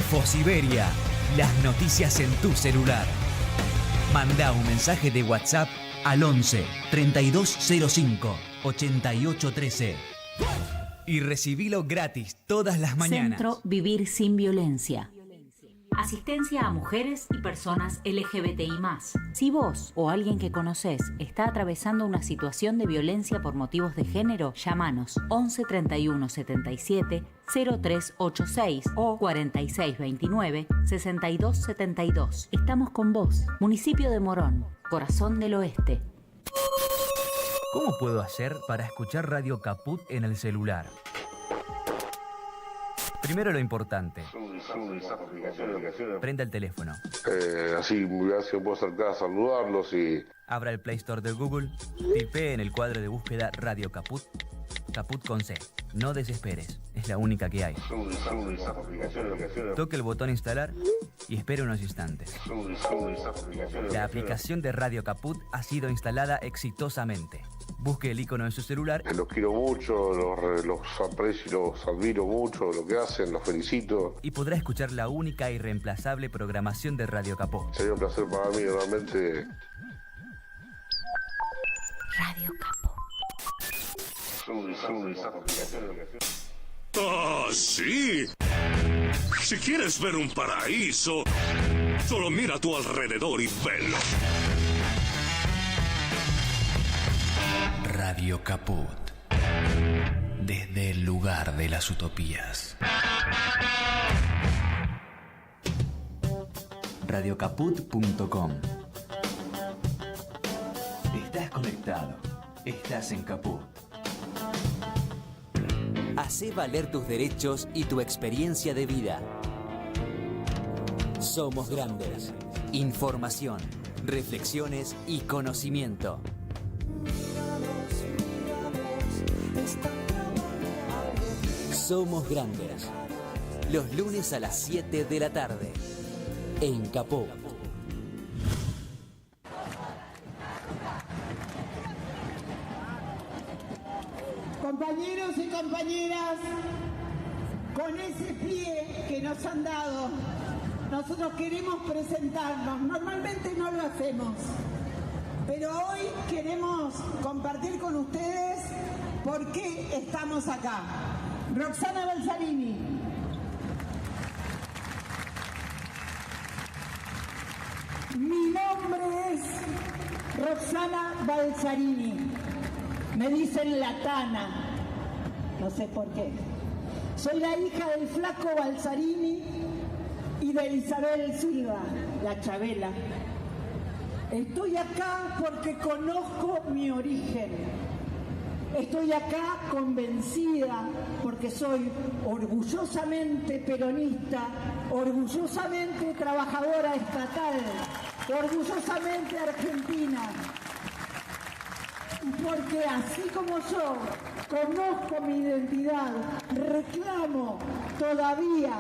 Infosiberia, las noticias en tu celular. Manda un mensaje de WhatsApp al 11 3205 8813 y recibilo gratis todas las mañanas. Centro Vivir Sin Violencia. Asistencia a mujeres y personas LGBTI+. Si vos o alguien que conocés está atravesando una situación de violencia por motivos de género, llámanos 11 31 77 0386 o 46 29 62 72. Estamos con vos. Municipio de Morón, Corazón del Oeste. ¿Cómo puedo hacer para escuchar Radio Caput en el celular? Primero lo importante. Prenda el teléfono. Así me puedo acercar a saludarlos y... Abra el Play Store de Google, tipee en el cuadro de búsqueda Radio Caput, Caput con C. No desesperes, es la única que hay. Toque el botón instalar y espere unos instantes. La aplicación de Radio Caput ha sido instalada exitosamente. Busque el icono en su celular. Los quiero mucho, los aprecio y los admiro mucho, lo que hacen, los felicito. Y podrá escuchar la única y reemplazable programación de Radio Caput. Sería un placer para mí, realmente. Radio Caput. ¡Ah, sí! Si quieres ver un paraíso, solo mira a tu alrededor y velo. Radio Caput. Desde el lugar de las utopías. Radiocaput.com. Estás conectado. Estás en Caput. Hacé valer tus derechos y tu experiencia de vida. Somos grandes. Información, reflexiones y conocimiento. Somos grandes. Los lunes a las 7 de la tarde. En Caput. Compañeros y compañeras, con ese pie que nos han dado, nosotros queremos presentarnos. Normalmente no lo hacemos, pero hoy queremos compartir con ustedes por qué estamos acá. Roxana Balzarini. Mi nombre es Roxana Balzarini. Me dicen la Tana, no sé por qué. Soy la hija del flaco Balzarini y de Isabel Silva, la Chabela. Estoy acá porque conozco mi origen. Estoy acá convencida porque soy orgullosamente peronista, orgullosamente trabajadora estatal, orgullosamente argentina. Porque así como yo conozco mi identidad, reclamo todavía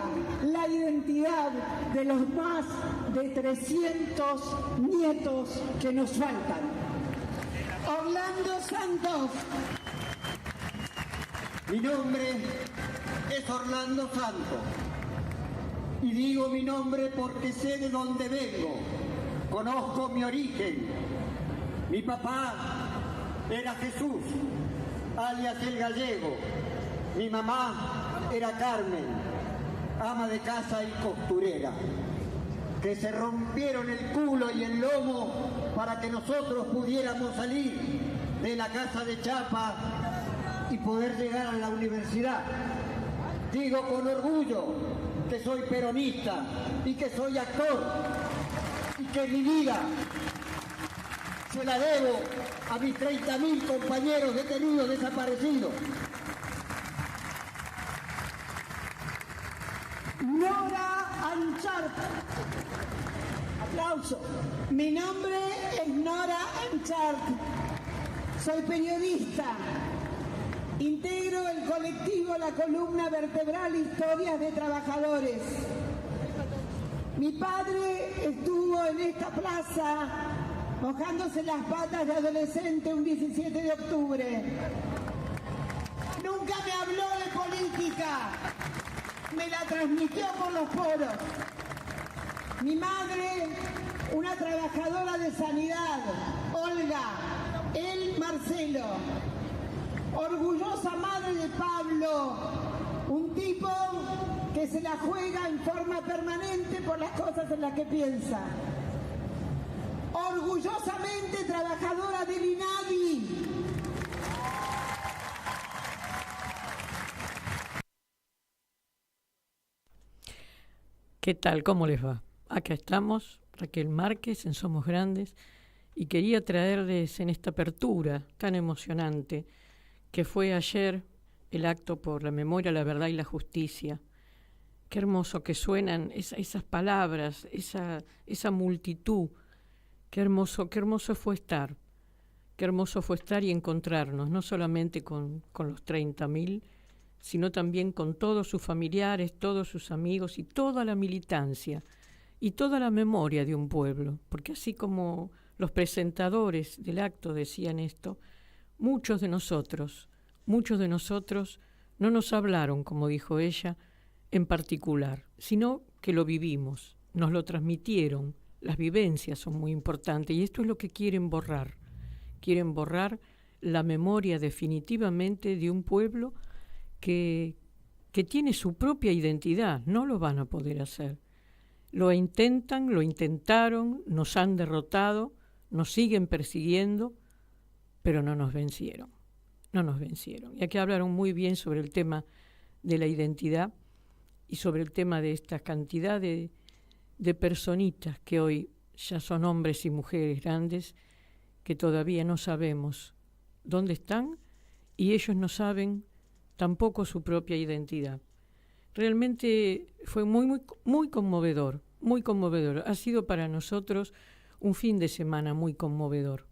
la identidad de los más de 300 nietos que nos faltan. Orlando Santos. Mi nombre es Orlando Santos y digo mi nombre porque sé de dónde vengo, conozco mi origen. Mi papá era Jesús, alias el Gallego. Mi mamá era Carmen, ama de casa y costurera, que se rompieron el culo y el lomo para que nosotros pudiéramos salir de la casa de chapa y poder llegar a la universidad. Digo con orgullo que soy peronista y que soy actor y que mi vida se la debo a mis 30.000 compañeros detenidos desaparecidos. Nora Anchart. Aplauso. Mi nombre es Nora Anchart. Soy periodista. Integro el colectivo La Columna Vertebral Historias de Trabajadores. Mi padre estuvo en esta plaza mojándose las patas de adolescente un 17 de octubre. Nunca me habló de política. me la transmitió por los poros. Mi madre, una trabajadora de sanidad, Olga, él Marcelo. Orgullosa madre de Pablo, un tipo que se la juega en forma permanente por las cosas en las que piensa. Orgullosamente trabajadora del INADI. ¿Qué tal? ¿Cómo les va? Acá estamos, Raquel Márquez, en Somos Grandes, y quería traerles en esta apertura tan emocionante que fue ayer el acto por la memoria, la verdad y la justicia. Qué hermoso que suenan esas palabras, esa multitud. Qué hermoso fue estar. Qué hermoso fue estar y encontrarnos, no solamente con los 30.000, sino también con todos sus familiares, todos sus amigos y toda la militancia y toda la memoria de un pueblo. Porque así como los presentadores del acto decían esto, muchos de nosotros no nos hablaron, como dijo ella, en particular, sino que lo vivimos, nos lo transmitieron. Las vivencias son muy importantes y esto es lo que quieren borrar. Quieren borrar la memoria definitivamente de un pueblo que tiene su propia identidad. No lo van a poder hacer. Lo intentaron, nos han derrotado, nos siguen persiguiendo, pero no nos vencieron. Y aquí hablaron muy bien sobre el tema de la identidad y sobre el tema de esta cantidad de personitas que hoy ya son hombres y mujeres grandes que todavía no sabemos dónde están y ellos no saben tampoco su propia identidad. Realmente fue muy conmovedor, muy conmovedor. Ha sido para nosotros un fin de semana muy conmovedor.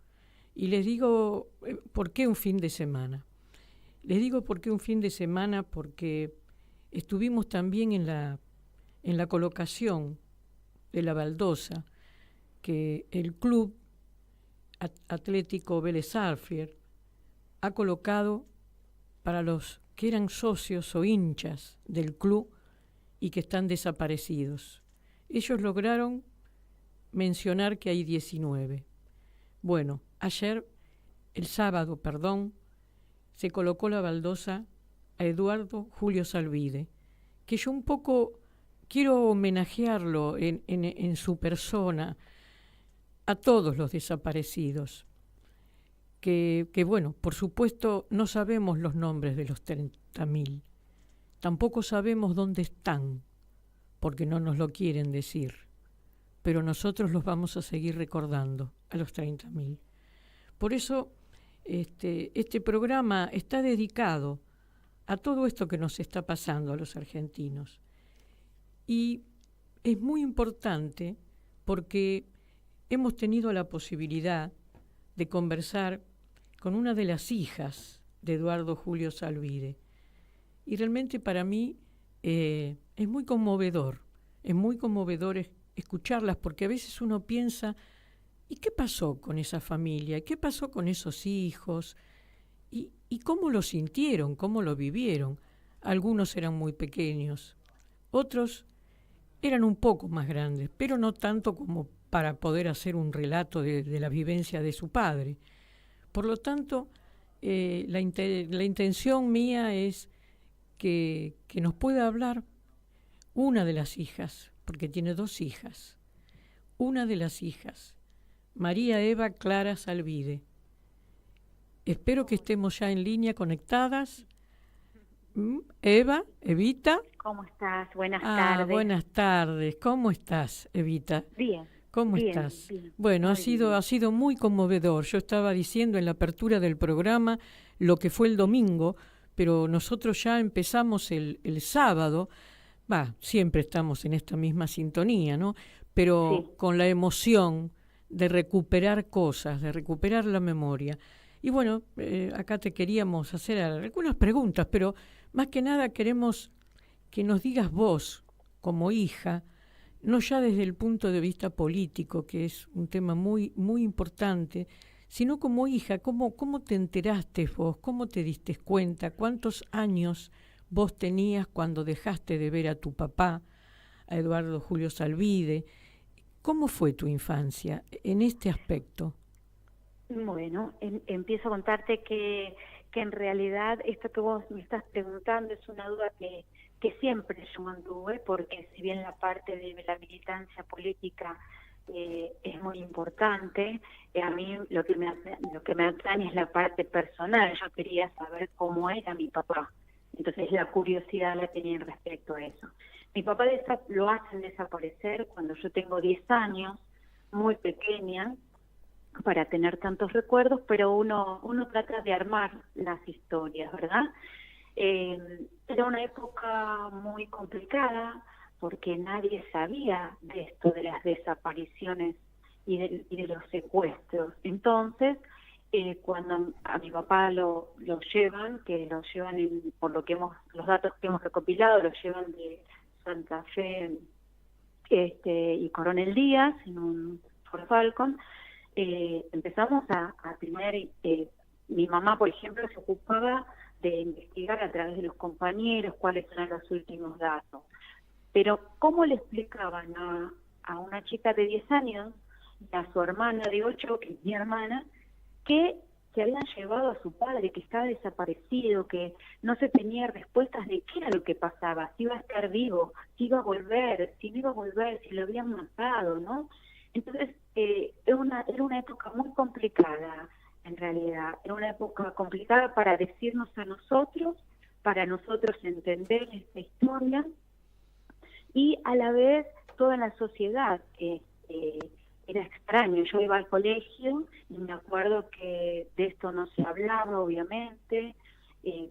Y les digo, ¿por qué un fin de semana? Les digo por qué un fin de semana, porque estuvimos también en la colocación de la baldosa que el Club Atlético Vélez Sarsfield ha colocado para los que eran socios o hinchas del club y que están desaparecidos. Ellos lograron mencionar que hay 19. Bueno, el sábado, se colocó la baldosa a Eduardo Julio Zalvide, que yo un poco quiero homenajearlo en su persona, a todos los desaparecidos, que bueno, por supuesto no sabemos los nombres de los 30.000, tampoco sabemos dónde están, porque no nos lo quieren decir, pero nosotros los vamos a seguir recordando a los 30.000. Por eso este programa está dedicado a todo esto que nos está pasando a los argentinos. Y es muy importante porque hemos tenido la posibilidad de conversar con una de las hijas de Eduardo Julio Zalvide. Y realmente para mí es muy conmovedor escucharlas, porque a veces uno piensa, ¿y qué pasó con esa familia? ¿Qué pasó con esos hijos? ¿Y cómo lo sintieron? ¿Cómo lo vivieron? Algunos eran muy pequeños, otros eran un poco más grandes, pero no tanto como para poder hacer un relato de la vivencia de su padre. Por lo tanto, la intención mía es que nos pueda hablar una de las hijas, porque tiene 2 hijas, una de las hijas, María Eva Clara Zalvide. Espero que estemos ya en línea conectadas. Evita. ¿Cómo estás? Buenas tardes. Buenas tardes. ¿Cómo estás, Evita? Bien. ¿Cómo bien, estás? Bien. Bueno, ha sido muy conmovedor. Yo estaba diciendo en la apertura del programa lo que fue el domingo, pero nosotros ya empezamos el sábado. Siempre estamos en esta misma sintonía, ¿no? Pero sí, con la emoción de recuperar cosas, de recuperar la memoria. Y bueno, acá te queríamos hacer algunas preguntas, pero más que nada queremos que nos digas vos, como hija, no ya desde el punto de vista político, que es un tema muy, muy importante, sino como hija, ¿cómo te enteraste vos? ¿Cómo te diste cuenta? ¿Cuántos años vos tenías cuando dejaste de ver a tu papá, a Eduardo Julio Zalvide. ¿Cómo fue tu infancia en este aspecto? Bueno, empiezo a contarte que en realidad esto que vos me estás preguntando es una duda que siempre yo mantuve, porque si bien la parte de la militancia política es muy importante, a mí lo que me atañe es la parte personal. Yo quería saber cómo era mi papá, entonces la curiosidad la tenía respecto a eso. Mi papá lo hacen desaparecer cuando yo tengo 10 años, muy pequeña, para tener tantos recuerdos, pero uno trata de armar las historias, ¿verdad? Era una época muy complicada porque nadie sabía de esto de las desapariciones y de los secuestros. Entonces, cuando a mi papá lo llevan, por los datos que hemos recopilado, lo llevan de Santa Fe y Coronel Díaz en un Ford Falcon. Empezamos a tener, mi mamá, por ejemplo, se ocupaba de investigar a través de los compañeros cuáles eran los últimos datos. Pero ¿cómo le explicaban a una chica de 10 años y a su hermana de 8, que es mi hermana, que se habían llevado a su padre, que estaba desaparecido, que no se tenía respuestas de qué era lo que pasaba, si iba a estar vivo, si iba a volver, si no iba a volver, si lo habían matado, ¿no? Entonces, era una época muy complicada, en realidad. Era una época complicada para decirnos a nosotros, para nosotros entender esta historia, y a la vez toda la sociedad. Era extraño. Yo iba al colegio y me acuerdo que de esto no se hablaba, obviamente.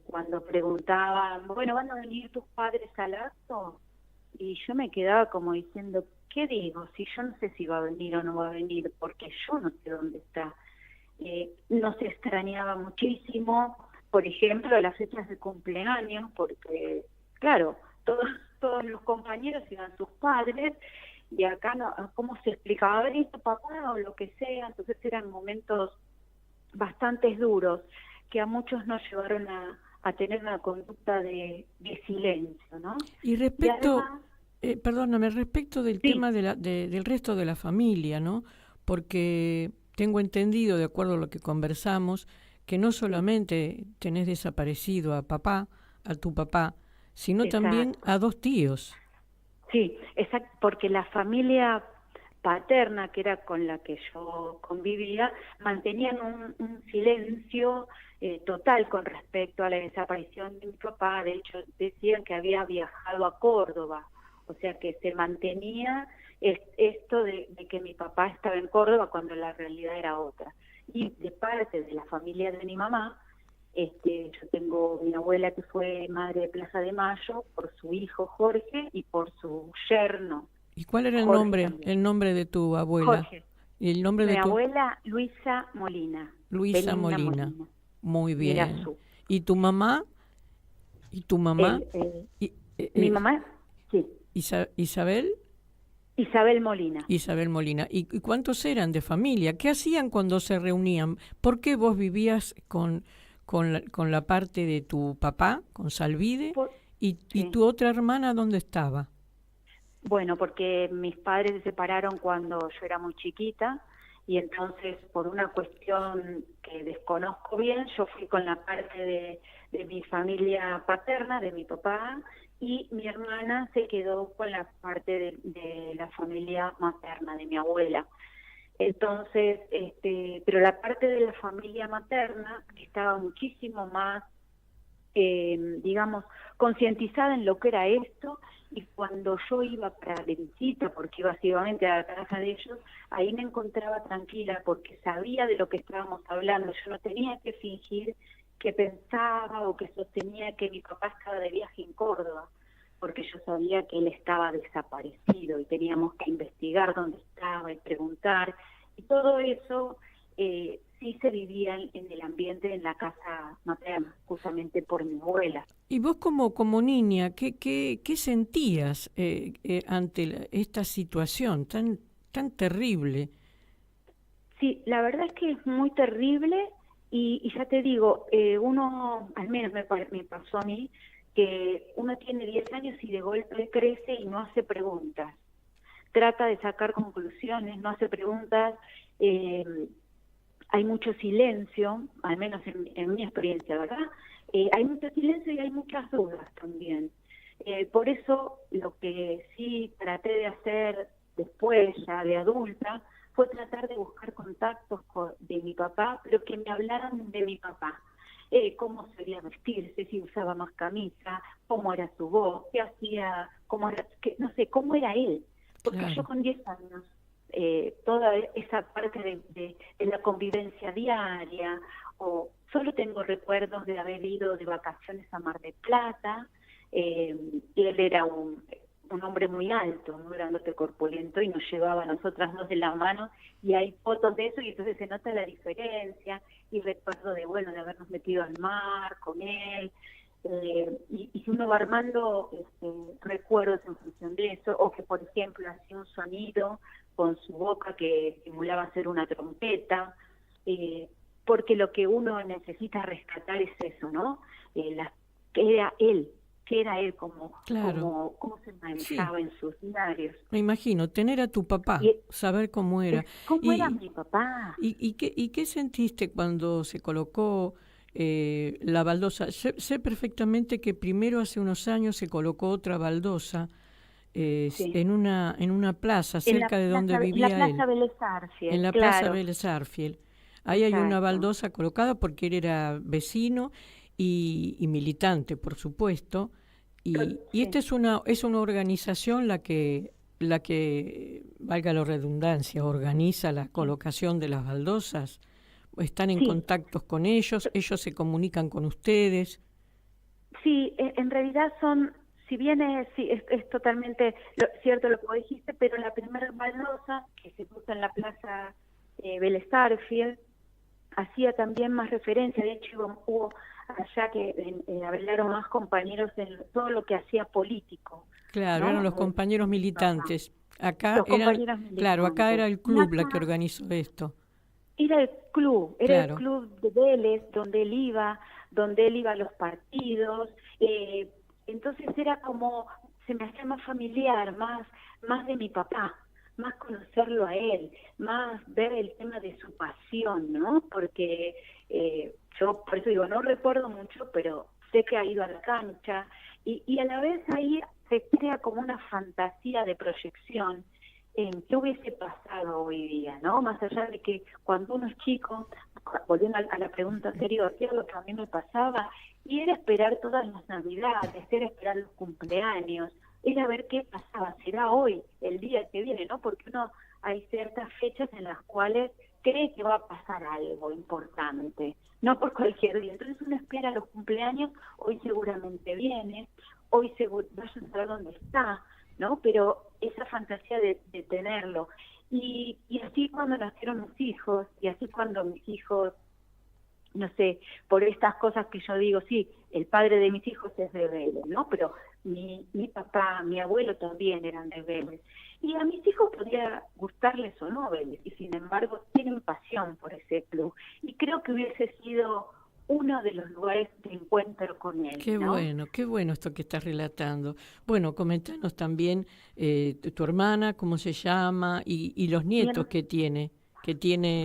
Cuando preguntaban, bueno, ¿van a venir tus padres al acto? Y yo me quedaba como diciendo, ¿qué digo? Si yo no sé si va a venir o no va a venir, porque yo no sé dónde está. Nos extrañaba muchísimo, por ejemplo, las fechas de cumpleaños, porque, claro, todos los compañeros iban sus padres, y acá no, ¿cómo se explicaba? A ver, ¿y tu papá? O lo que sea. Entonces eran momentos bastante duros, que a muchos nos llevaron a tener una conducta de silencio, ¿no? Y respecto... Y además, perdóname, respecto del tema del resto de la familia, ¿no? Porque tengo entendido, de acuerdo a lo que conversamos, que no solamente tenés desaparecido a tu papá, sino también a 2 tíos. Sí, exacto, porque la familia paterna, que era con la que yo convivía, mantenían un silencio total con respecto a la desaparición de mi papá. De hecho, decían que había viajado a Córdoba. O sea que se mantenía esto de que mi papá estaba en Córdoba cuando la realidad era otra. Y de parte de la familia de mi mamá, yo tengo mi abuela que fue madre de Plaza de Mayo por su hijo Jorge y por su yerno. ¿Y cuál era Jorge el nombre de tu abuela? Jorge. ¿Y el nombre Mi de tu abuela Luisa Molina. Luisa Molina. Muy bien. Mirazú. ¿Y tu mamá? Mi mamá, sí. Isabel Molina. Isabel Molina. ¿Y cuántos eran de familia? ¿Qué hacían cuando se reunían? ¿Por qué vos vivías con la parte de tu papá, con Zalvide? ¿Y tu otra hermana dónde estaba? Bueno, porque mis padres se separaron cuando yo era muy chiquita, y entonces por una cuestión que desconozco bien, yo fui con la parte de mi familia paterna, de mi papá, y mi hermana se quedó con la parte de la familia materna, de mi abuela. Entonces, pero la parte de la familia materna estaba muchísimo más, digamos, concientizada en lo que era esto, y cuando yo iba para de visita, porque iba activamente a la casa de ellos, ahí me encontraba tranquila porque sabía de lo que estábamos hablando. Yo no tenía que fingir que pensaba o que sostenía que mi papá estaba de viaje en Córdoba, porque yo sabía que él estaba desaparecido y teníamos que investigar dónde estaba y preguntar, y todo eso sí se vivía en el ambiente en la casa materna, justamente por mi abuela. Y vos como niña, ¿qué sentías ante esta situación tan terrible? Sí, la verdad es que es muy terrible, y ya te digo, uno, al menos me pasó a mí, que uno tiene 10 años y de golpe crece y no hace preguntas. Trata de sacar conclusiones, no hace preguntas, hay mucho silencio, al menos en mi experiencia, ¿verdad? Hay mucho silencio y hay muchas dudas también. Por eso lo que sí traté de hacer después, ya de adulta, fue tratar de buscar contactos de mi papá, pero que me hablaran de mi papá. Cómo solía vestirse, si usaba más camisa, cómo era su voz, qué hacía, cómo era, no sé, cómo era él. Porque Claro. yo con 10 años, toda esa parte de la convivencia diaria, o solo tengo recuerdos de haber ido de vacaciones a Mar del Plata, y él era un hombre muy alto, muy grandote, corpulento, y nos llevaba a nosotras dos de la mano, y hay fotos de eso, y entonces se nota la diferencia, y recuerdo de habernos metido al mar con él, y uno va armando recuerdos en función de eso, o que por ejemplo hacía un sonido con su boca que simulaba ser una trompeta, porque lo que uno necesita rescatar es eso, ¿no? Que era él como, Claro. cómo se manejaba en sus diarios. Me imagino, tener a tu papá, saber cómo era. ¿Cómo era mi papá? ¿Y qué sentiste cuando se colocó la baldosa? Sé perfectamente que primero hace unos años se colocó otra baldosa en una plaza cerca de donde vivía él. En la Plaza Vélez Arfiel. En la Plaza Vélez Arfiel. Ahí hay una baldosa colocada porque él era vecino y militante, por supuesto. Y esta es una organización la que, valga la redundancia, organiza la colocación de las baldosas. ¿Están en contactos con ellos? ¿Ellos se comunican con ustedes? Sí, en realidad son, si bien es totalmente cierto lo que vos dijiste, pero la primera baldosa que se puso en la Plaza Vélez Arfiel hacía también más referencia. De hecho, hubo allá que hablaron más compañeros en todo lo que hacía político. Claro, ¿no? eran los compañeros militantes. Acá acá era el club la que organizó esto. Era el club, Claro. el club de Vélez, donde él iba a los partidos, entonces era como, se me hacía más familiar, más de mi papá, más conocerlo a él, más ver el tema de su pasión, ¿no? Porque yo, por eso digo, no recuerdo mucho, pero sé que ha ido a la cancha, y a la vez ahí se crea como una fantasía de proyección en qué hubiese pasado hoy día, ¿no? Más allá de que cuando uno es chico, volviendo a la pregunta anterior, ¿qué es lo que a mí me pasaba? Y era esperar todas las navidades, era esperar los cumpleaños, era ver qué pasaba, será hoy, el día que viene, ¿no? Porque hay ciertas fechas en las cuales cree que va a pasar algo importante, no por cualquier día. Entonces uno espera los cumpleaños, hoy seguramente viene, hoy vaya a saber dónde está, ¿no? Pero esa fantasía de tenerlo. Y así cuando nacieron mis hijos, y así cuando mis hijos, no sé, por estas cosas que yo digo, sí, el padre de mis hijos es de Vélez, ¿no? Pero mi papá, mi abuelo también eran de Vélez. Y a mis hijos podría gustarles o no Vélez, y sin embargo tienen pasión por ese club. Y creo que hubiese sido uno de los lugares de encuentro con él. Qué bueno esto que estás relatando. Bueno, comentanos también tu hermana, cómo se llama, y los nietos que tiene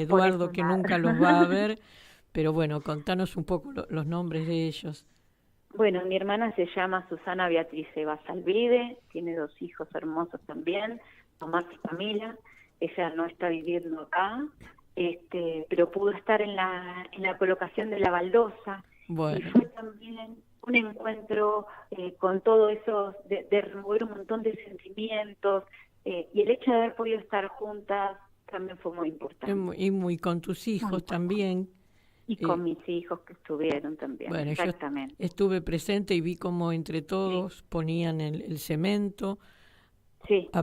Eduardo, que nunca los va a ver, pero bueno, contanos un poco los nombres de ellos. Bueno, mi hermana se llama Susana Beatriz Eva Salvide, tiene 2 hijos hermosos también, Tomás y Camila. Ella no está viviendo acá, pero pudo estar en la colocación de la baldosa. Bueno. Y fue también un encuentro con todo eso, de remover un montón de sentimientos, y el hecho de haber podido estar juntas también fue muy importante. Y muy con tus hijos también. Y con mis hijos que estuvieron también. Bueno, exactamente. Yo estuve presente y vi cómo entre todos ponían el cemento,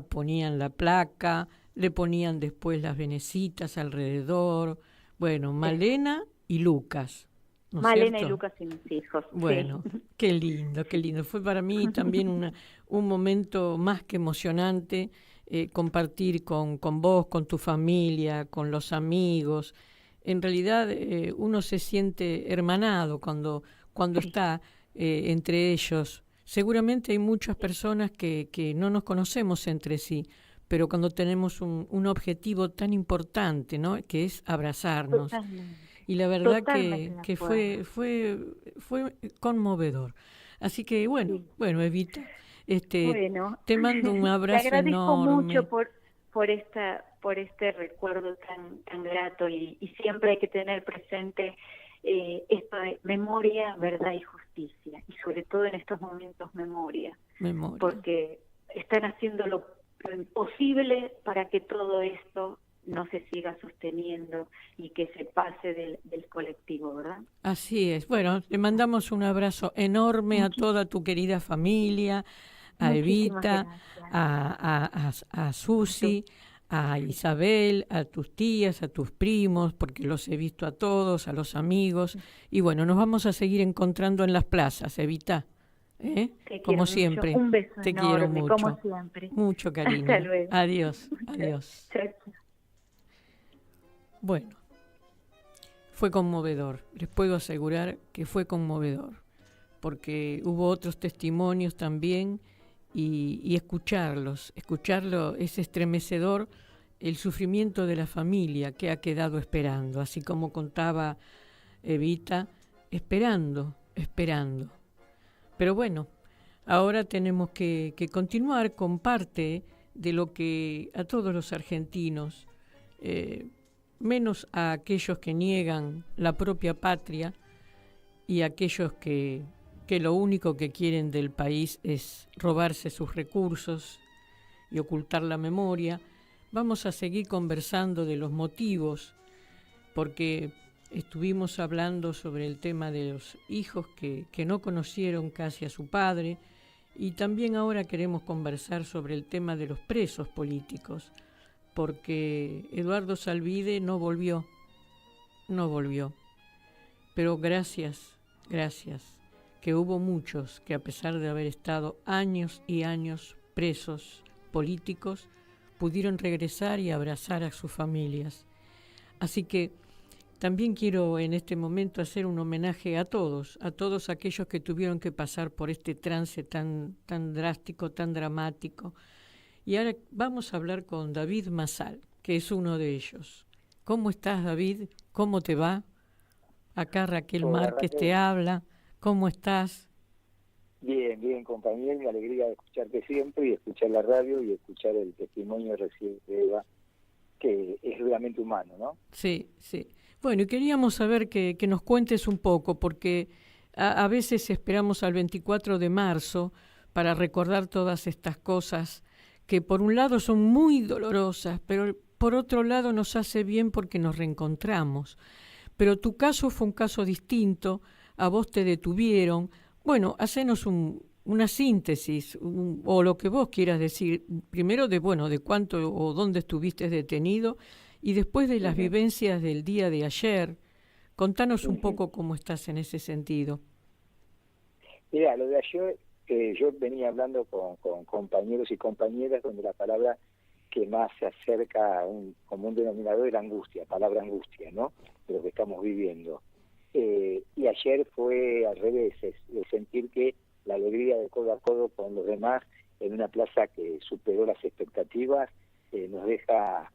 ponían la placa, le ponían después las venecitas alrededor. Bueno, Malena y Lucas. ¿no es Malena cierto? y Lucas y mis hijos. Bueno, qué lindo, qué lindo. Fue para mí también un momento más que emocionante compartir con vos, con tu familia, con los amigos. En realidad uno se siente hermanado cuando está entre ellos. Seguramente hay muchas personas que no nos conocemos entre sí, pero cuando tenemos un objetivo tan importante, ¿no?, que es abrazarnos. Totalmente. Y la verdad Totalmente que de fue conmovedor. Así que bueno, Sí. Evita, Bueno, te mando un te abrazo agradezco enorme. mucho por este recuerdo tan grato y siempre hay que tener presente esto de memoria, verdad y justicia, y sobre todo en estos momentos memoria, porque están haciendo lo imposible para que todo esto no se siga sosteniendo y que se pase del colectivo, ¿verdad? Así es. Bueno, le mandamos un abrazo enorme a toda tu querida familia, a Muchísimas Evita, gracias. a Susi, a Isabel, a tus tías, a tus primos, porque los he visto a todos, a los amigos. Y bueno, nos vamos a seguir encontrando en las plazas, Evita. Como siempre. Mucho. Un beso te enorme, quiero mucho. como siempre. Mucho cariño. Hasta luego. Adiós. Adiós. Chao, chao. Bueno, fue conmovedor. Les puedo asegurar que fue conmovedor, porque hubo otros testimonios también y escucharlo es estremecedor, el sufrimiento de la familia que ha quedado esperando, así como contaba Evita, esperando. Pero bueno, ahora tenemos que continuar con parte de lo que a todos los argentinos, menos a aquellos que niegan la propia patria y a aquellos que lo único que quieren del país es robarse sus recursos y ocultar la memoria. Vamos a seguir conversando de los motivos, porque estuvimos hablando sobre el tema de los hijos que no conocieron casi a su padre, y también ahora queremos conversar sobre el tema de los presos políticos, porque Eduardo Zalvide no volvió. Pero gracias, que hubo muchos que, a pesar de haber estado años y años presos políticos, pudieron regresar y abrazar a sus familias. Así que también quiero en este momento hacer un homenaje a todos aquellos que tuvieron que pasar por este trance tan drástico, tan dramático. Y ahora vamos a hablar con David Masal, que es uno de ellos. ¿Cómo estás, David? ¿Cómo te va? Acá Raquel Márquez te habla. ¿Cómo estás? Bien, compañero, me alegría de escucharte siempre y escuchar la radio y escuchar el testimonio reciente de Eva, que es realmente humano, ¿no? Sí. Bueno, y queríamos saber que nos cuentes un poco, porque a veces esperamos al 24 de marzo para recordar todas estas cosas que por un lado son muy dolorosas, pero por otro lado nos hace bien porque nos reencontramos. Pero tu caso fue un caso distinto, a vos te detuvieron. Bueno, hacenos una síntesis, o lo que vos quieras decir, primero de cuánto o dónde estuviste detenido, y después de las vivencias del día de ayer. Contanos un poco cómo estás en ese sentido. Mira, lo de ayer, yo venía hablando con compañeros y compañeras donde la palabra que más se acerca a un común denominador es la angustia, palabra angustia, ¿no?, de lo que estamos viviendo. Y ayer fue al revés, de sentir que la alegría de codo a codo con los demás en una plaza que superó las expectativas nos deja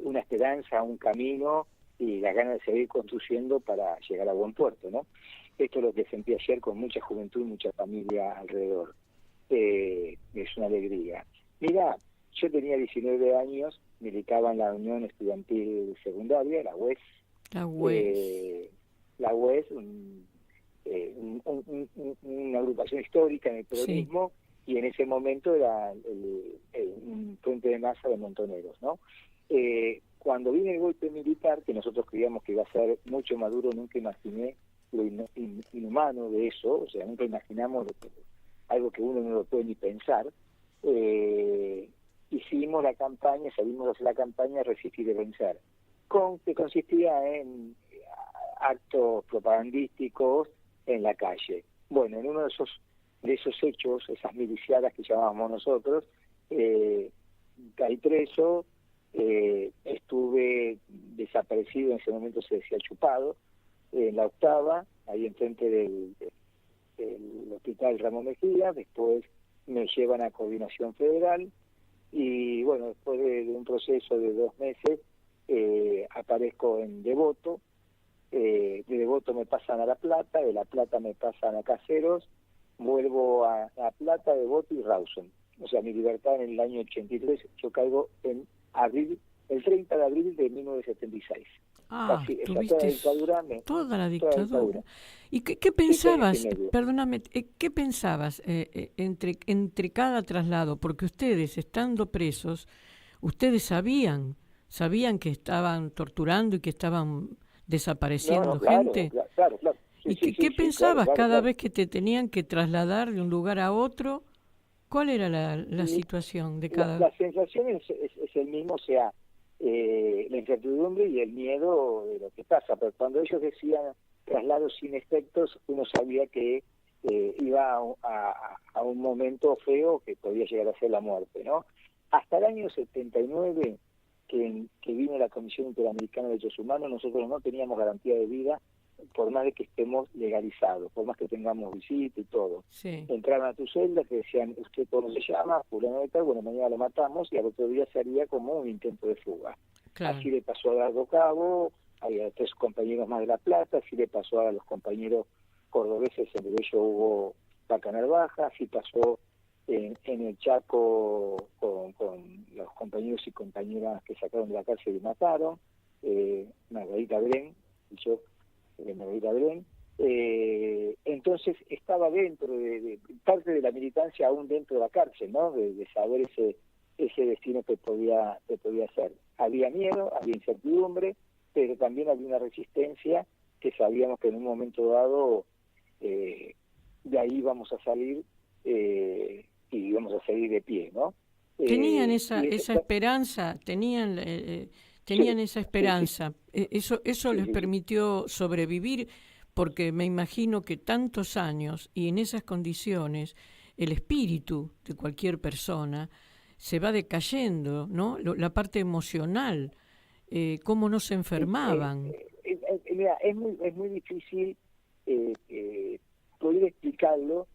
una esperanza, un camino y la ganas de seguir construyendo para llegar a buen puerto, ¿no? Esto es lo que sentí ayer con mucha juventud y mucha familia alrededor. Es una alegría. Mira, yo tenía 19 años, militaba en la Unión Estudiantil Secundaria, la UES. La UES, una agrupación histórica en el peronismo, sí. Y en ese momento era un frente de masa de montoneros, ¿no? Cuando vino el golpe militar, que nosotros creíamos que iba a ser mucho más duro, nunca imaginé lo inhumano de eso, o sea, nunca imaginamos algo que uno no lo puede ni pensar. Hicimos la campaña, salimos a hacer la campaña Resistir y Vencer, que consistía en actos propagandísticos en la calle. Bueno, en uno de esos hechos, esas miliciadas que llamábamos nosotros, caí preso, estuve desaparecido, en ese momento se decía chupado, en la Octava, ahí enfrente el hospital Ramón Mejía, después me llevan a Coordinación Federal y bueno, después de un proceso de 2 meses aparezco en Devoto, de Devoto me pasan a La Plata, de La Plata me pasan a Caseros, vuelvo a La Plata, Devoto y Rawson. O sea, mi libertad en el año 83, yo caigo en abril, el 30 de abril de 1976. Casi, tuviste toda la dictadura. ¿Y qué pensabas, perdóname, qué pensabas entre cada traslado? Porque ustedes, estando presos, ustedes sabían que estaban torturando y que estaban desapareciendo gente. Claro. ¿Y qué pensabas cada vez que te tenían que trasladar de un lugar a otro? ¿Cuál era la situación de cada vez? La sensación es el mismo, o sea, la incertidumbre y el miedo de lo que pasa, pero cuando ellos decían traslados sin efectos, uno sabía que iba a un momento feo que podía llegar a ser la muerte, ¿no? Hasta el año 79, que vino la Comisión Interamericana de Derechos Humanos, nosotros no teníamos garantía de vida, por más de que estemos legalizados, por más que tengamos visita y todo. Sí. Entraban a tu celda, te decían, ¿usted cómo se llama? Fulano de tal, bueno, mañana lo matamos, y al otro día se haría como un intento de fuga. Claro. Así le pasó a Dardo Cabo, a 3 compañeros más de La Plata, así le pasó a los compañeros cordobeses, entre ellos hubo Bacanal Baja, así pasó en el Chaco con los compañeros y compañeras que sacaron de la cárcel y mataron, Margarita Bren, Margarita Bren. Entonces estaba dentro de parte de la militancia, aún dentro de la cárcel, ¿no? De saber ese destino que podía ser. Había miedo, había incertidumbre, pero también había una resistencia que sabíamos que en un momento dado de ahí íbamos a salir y íbamos a salir de pie, ¿no? Tenían esa esperanza, tenían esa esperanza. Eso les permitió sobrevivir, porque me imagino que tantos años y en esas condiciones el espíritu de cualquier persona se va decayendo, ¿no? La parte emocional, cómo no se enfermaban. Mira, es muy difícil poder explicarlo.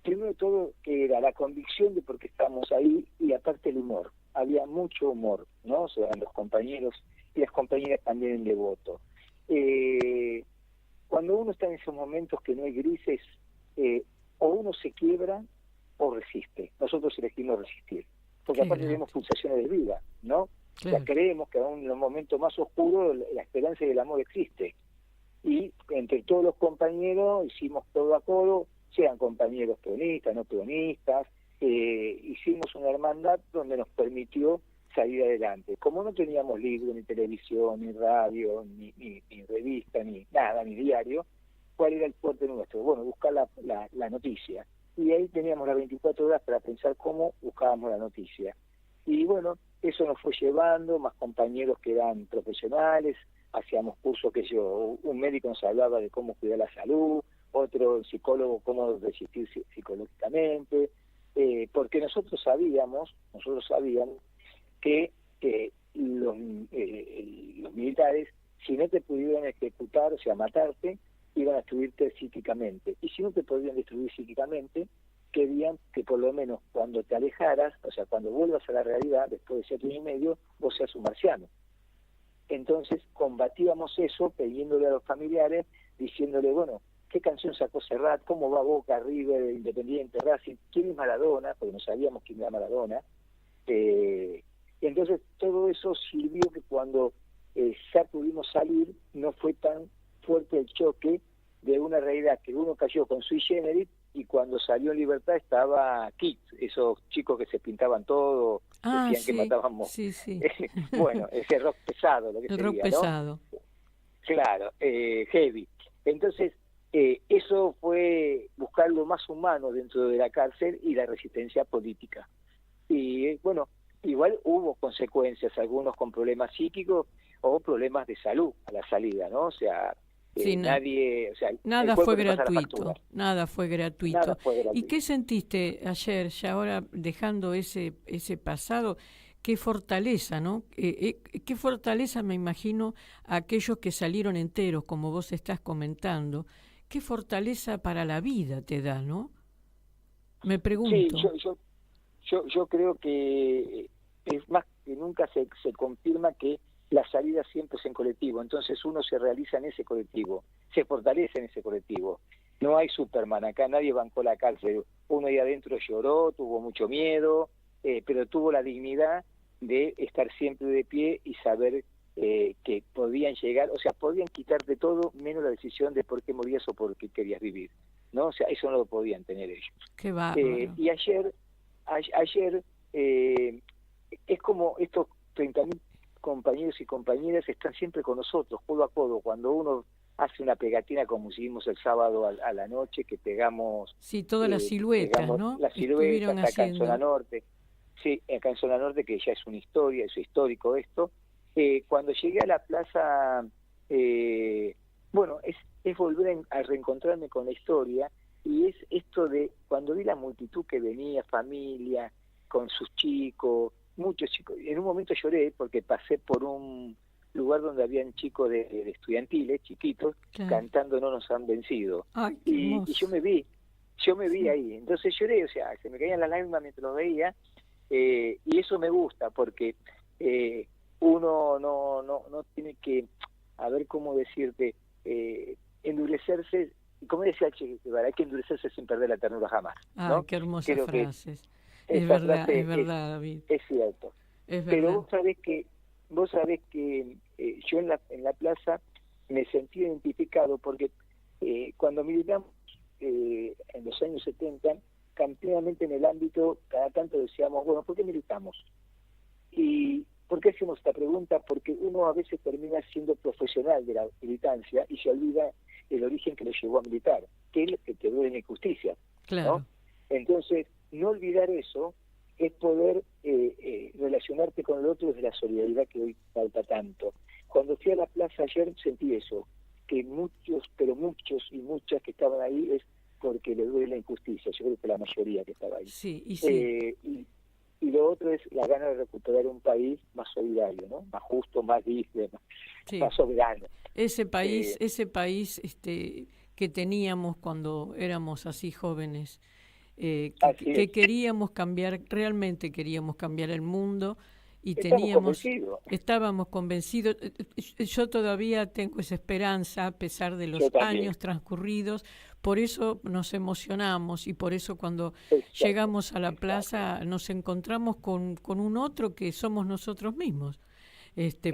Primero de todo, que era la convicción de por qué estamos ahí, y aparte el humor. Había mucho humor, ¿no? O sea, los compañeros y las compañeras también en Devoto. Cuando uno está en esos momentos que no hay grises, o uno se quiebra o resiste. Nosotros elegimos resistir, porque aparte tenemos pulsaciones de vida, ¿no? Claro. O sea, creemos que aún en los momentos más oscuros la esperanza y el amor existe. Y entre todos los compañeros hicimos todo a codo, sean compañeros peronistas, no peronistas, hicimos una hermandad donde nos permitió salir adelante. Como no teníamos libro, ni televisión, ni radio, ni revista, ni nada, ni diario, ¿cuál era el fuerte nuestro? Bueno, buscar la noticia. Y ahí teníamos las 24 horas para pensar cómo buscábamos la noticia. Y bueno, eso nos fue llevando, más compañeros que eran profesionales, hacíamos cursos que un médico nos hablaba de cómo cuidar la salud, otro psicólogo cómo resistir psicológicamente, porque nosotros sabíamos que los militares, si no te pudieran ejecutar, o sea, matarte, iban a destruirte psíquicamente. Y si no te podían destruir psíquicamente, querían que por lo menos cuando te alejaras, o sea, cuando vuelvas a la realidad, después de 7 años y medio, vos seas un marciano. Entonces combatíamos eso, pidiéndole a los familiares, diciéndole, bueno, ¿qué canción sacó Serrat? ¿Cómo va Boca, River, Independiente, Racing? ¿Quién es Maradona? Porque no sabíamos quién era Maradona. Y entonces todo eso sirvió que cuando ya pudimos salir, no fue tan fuerte el choque de una realidad que uno cayó con sui generis, y cuando salió en libertad estaba Kids, esos chicos que se pintaban todo, decían que matábamos. Sí, sí. Bueno, ese rock pesado, lo que el sería, rock pesado. ¿no? Claro, heavy. Entonces, eso fue buscar lo más humano dentro de la cárcel y la resistencia política. Y bueno, igual hubo consecuencias, algunos con problemas psíquicos o problemas de salud a la salida, ¿no? O sea, sí, nadie, o sea, nada fue gratuito, nada fue gratuito. ¿Y qué sentiste ayer, ya ahora dejando ese pasado? Qué fortaleza, ¿no? Qué fortaleza, me imagino, a aquellos que salieron enteros, como vos estás comentando, qué fortaleza para la vida te da, ¿no? Me pregunto. Sí, yo creo que es más que nunca se confirma que la salida siempre es en colectivo, entonces uno se realiza en ese colectivo, se fortalece en ese colectivo. No hay Superman, acá nadie bancó la cárcel, uno ahí adentro lloró, tuvo mucho miedo, pero tuvo la dignidad de estar siempre de pie y saber que podían llegar, o sea, podían quitarte todo menos la decisión de por qué morías o por qué querías vivir, ¿no? O sea, eso no lo podían tener ellos. Qué bárbaro. Y ayer es como estos 30.000 compañeros y compañeras están siempre con nosotros, codo a codo, cuando uno hace una pegatina como hicimos el sábado a la noche, que pegamos... Sí, todas las siluetas, ¿no? Las siluetas acá en Zona Norte. Sí, acá en Zona Norte, que ya es una historia, es histórico esto. Cuando llegué a la plaza, bueno, es volver a reencontrarme con la historia, y es esto de cuando vi la multitud que venía, familia, con sus chicos, muchos chicos. En un momento lloré porque pasé por un lugar donde habían chicos de estudiantiles, chiquitos, claro, cantando No nos han vencido. Ay, y yo me vi ahí. Entonces lloré, o sea, se me caían las lágrimas mientras los veía, y eso me gusta porque uno no tiene que, a ver cómo decirte, endurecerse. Como decía Che Guevara, hay que endurecerse sin perder la ternura jamás, ¿no? Ah, qué hermosas frases. Es verdad, David. Es cierto. Es pero verdad. vos sabés que yo en la plaza me sentí identificado porque cuando militamos en los años 70, campionamente en el ámbito, cada tanto decíamos, bueno, ¿por qué militamos? ¿Y por qué hacemos esta pregunta? Porque uno a veces termina siendo profesional de la militancia y se olvida el origen que lo llevó a militar, que es el que duele la injusticia, claro, ¿no? Entonces, no olvidar eso es poder relacionarte con el otro desde la solidaridad que hoy falta tanto. Cuando fui a la plaza ayer sentí eso, que muchos y muchas que estaban ahí es porque le duele la injusticia, yo creo que la mayoría que estaba ahí. Sí, y sí. Y lo otro es la gana de recuperar un país más solidario, ¿no? Más justo, más libre, más soberano. Ese país que teníamos cuando éramos así jóvenes, que queríamos cambiar, realmente queríamos cambiar el mundo y estábamos convencidos. Yo todavía tengo esa esperanza a pesar de los años transcurridos, por eso nos emocionamos y por eso cuando llegamos a la plaza nos encontramos con un otro que somos nosotros mismos,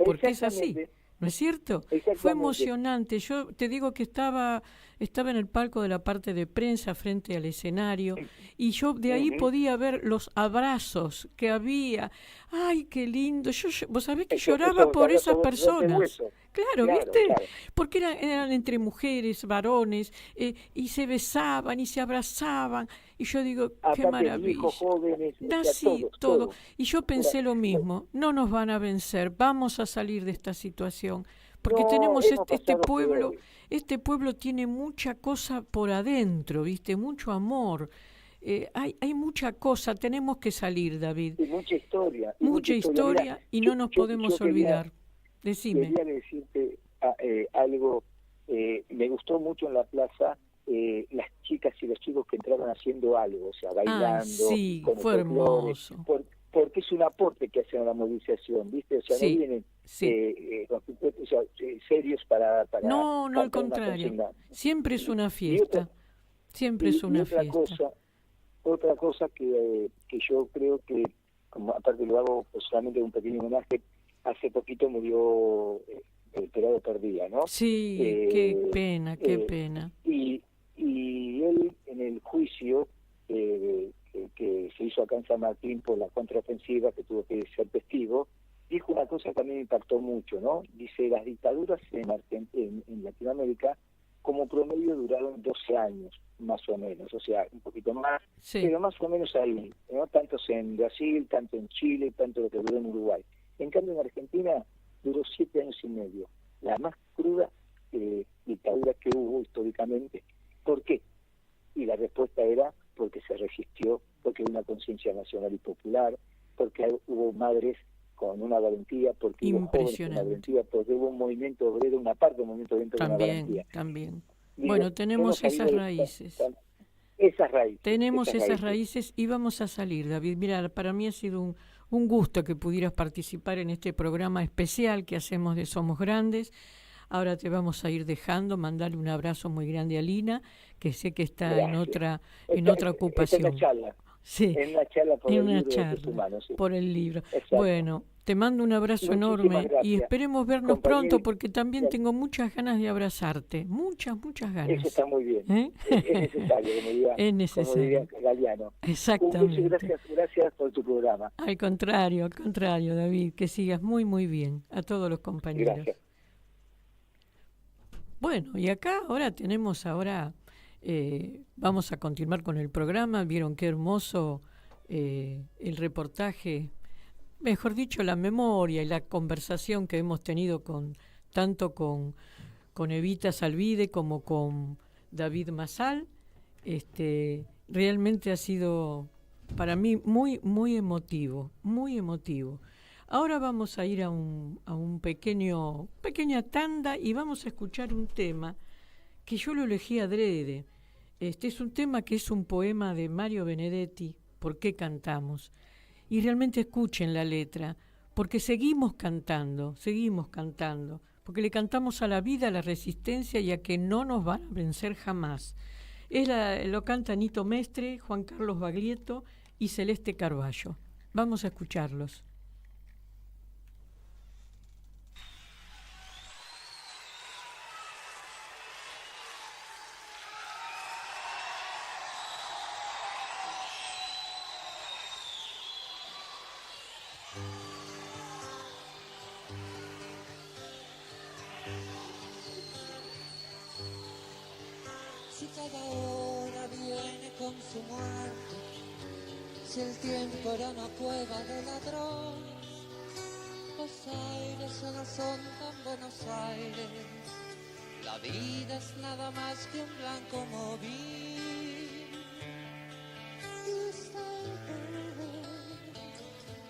porque es así. ¿No es cierto? Fue emocionante. Yo te digo que estaba en el palco de la parte de prensa frente al escenario y yo de ahí podía ver los abrazos que había. ¡Ay, qué lindo! Vos sabés que lloraba por esas personas. Claro, ¿viste? Claro. Porque eran entre mujeres, varones, y se besaban y se abrazaban. Y yo digo, qué maravilla. Hijos, jóvenes, todo. Y yo pensé lo mismo, no nos van a vencer, vamos a salir de esta situación. Porque tenemos este pueblo tiene mucha cosa por adentro, ¿viste? Mucho amor. Hay mucha cosa, tenemos que salir, David. Y mucha historia. Mucha historia y no nos podemos olvidar. Decime. Quería decirte algo, me gustó mucho en la plaza las chicas y los chicos que entraban haciendo algo, o sea, bailando. Sí, fue hermoso. Porque es un aporte que hacen a la movilización, ¿viste? O sea, no vienen serios para no, al contrario. Siempre es una fiesta. Siempre es una fiesta. Otra cosa que yo creo que, como aparte lo hago personalmente un pequeño homenaje, hace poquito murió el Pelado Perdía, ¿no? Sí, qué pena. Y él, en el juicio que se hizo acá en San Martín por la contraofensiva, que tuvo que ser testigo, dijo una cosa que también me impactó mucho, ¿no? Dice, las dictaduras en Latinoamérica, como promedio, duraron 12 años, más o menos, o sea, un poquito más, pero más o menos ahí, ¿no? Tantos en Brasil, tanto en Chile, tanto lo que duró en Uruguay. En cambio, en Argentina duró 7 años y medio, la más cruda dictadura que hubo históricamente. ¿Por qué? Y la respuesta era porque se resistió, porque hubo una conciencia nacional y popular, porque hubo madres con una valentía, porque hubo jóvenes con una valentía, porque hubo un movimiento obrero, una parte del movimiento obrero con una valentía. También. Bueno, tenemos esas raíces. Esas raíces. Tenemos esas raíces y vamos a salir, David. Mira, para mí ha sido un gusto que pudieras participar en este programa especial que hacemos de Somos Grandes. Ahora te vamos a ir dejando, mandarle un abrazo muy grande a Lina, que sé que está en otra ocupación. En una charla. Sí, en una charla por en el una libro charla, de Derechos Humanos, sí. por el libro. Exacto. Bueno, te mando un abrazo Muchísimas enorme gracias. y esperemos vernos Compañeros, pronto porque también bien. tengo muchas ganas de abrazarte, muchas ganas. Eso está muy bien. ¿Eh? Es necesario, como diría, Es necesario. Como diría Galeano. Exactamente. Gracias por tu programa. Al contrario, David, que sigas muy bien a todos los compañeros. Gracias. Bueno, y acá ahora vamos a continuar con el programa. Vieron qué hermoso el reportaje, mejor dicho, la memoria y la conversación que hemos tenido tanto con Evita Salvide como con David Masal. Realmente ha sido para mí muy emotivo, muy emotivo. Ahora vamos a ir a un pequeña tanda y vamos a escuchar un tema que yo lo elegí adrede. Es un tema que es un poema de Mario Benedetti, ¿Por qué cantamos? Y realmente escuchen la letra, porque seguimos cantando, porque le cantamos a la vida, a la resistencia y a que no nos van a vencer jamás. Lo canta Nito Mestre, Juan Carlos Baglietto y Celeste Carballo. Vamos a escucharlos. Si cada hora viene con su muerte, si el tiempo era una cueva de ladrón, los aires ya no son tan Buenos Aires, la vida es nada más que un blanco móvil. Y usted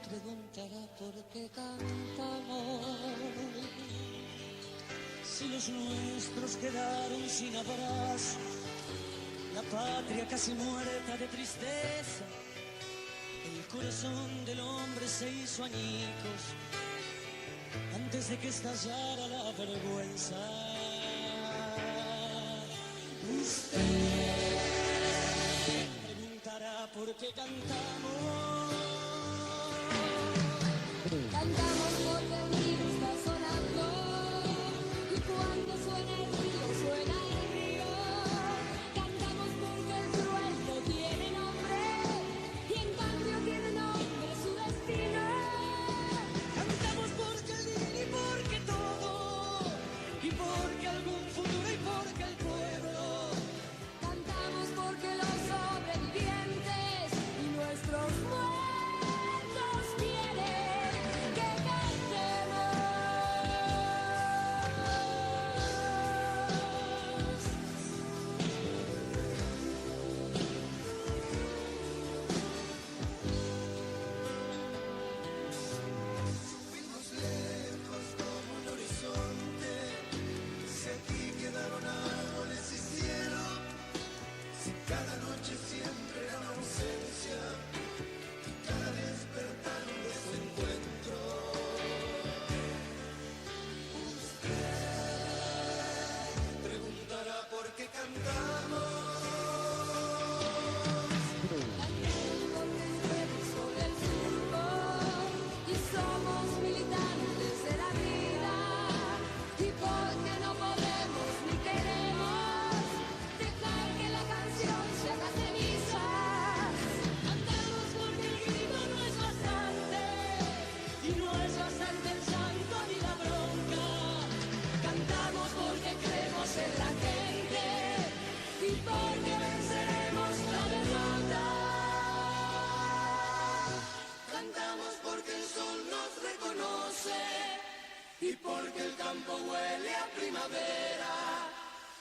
preguntará por qué cantamos. Si los nuestros quedaron sin abrazo, la patria casi muerta de tristeza, el corazón del hombre se hizo añicos antes de que estallara la vergüenza. Usted preguntará por qué cantamos. Cantamos porque el río está sonando. Cuando suena el río, suena el río. Cantamos porque el cruel no tiene nombre y en cambio tiene nombre su destino. Cantamos porque el día y porque todo, y porque algún futuro y porque el pueblo. Cantamos porque los sobrevivientes y nuestros muertos quieren que cantemos.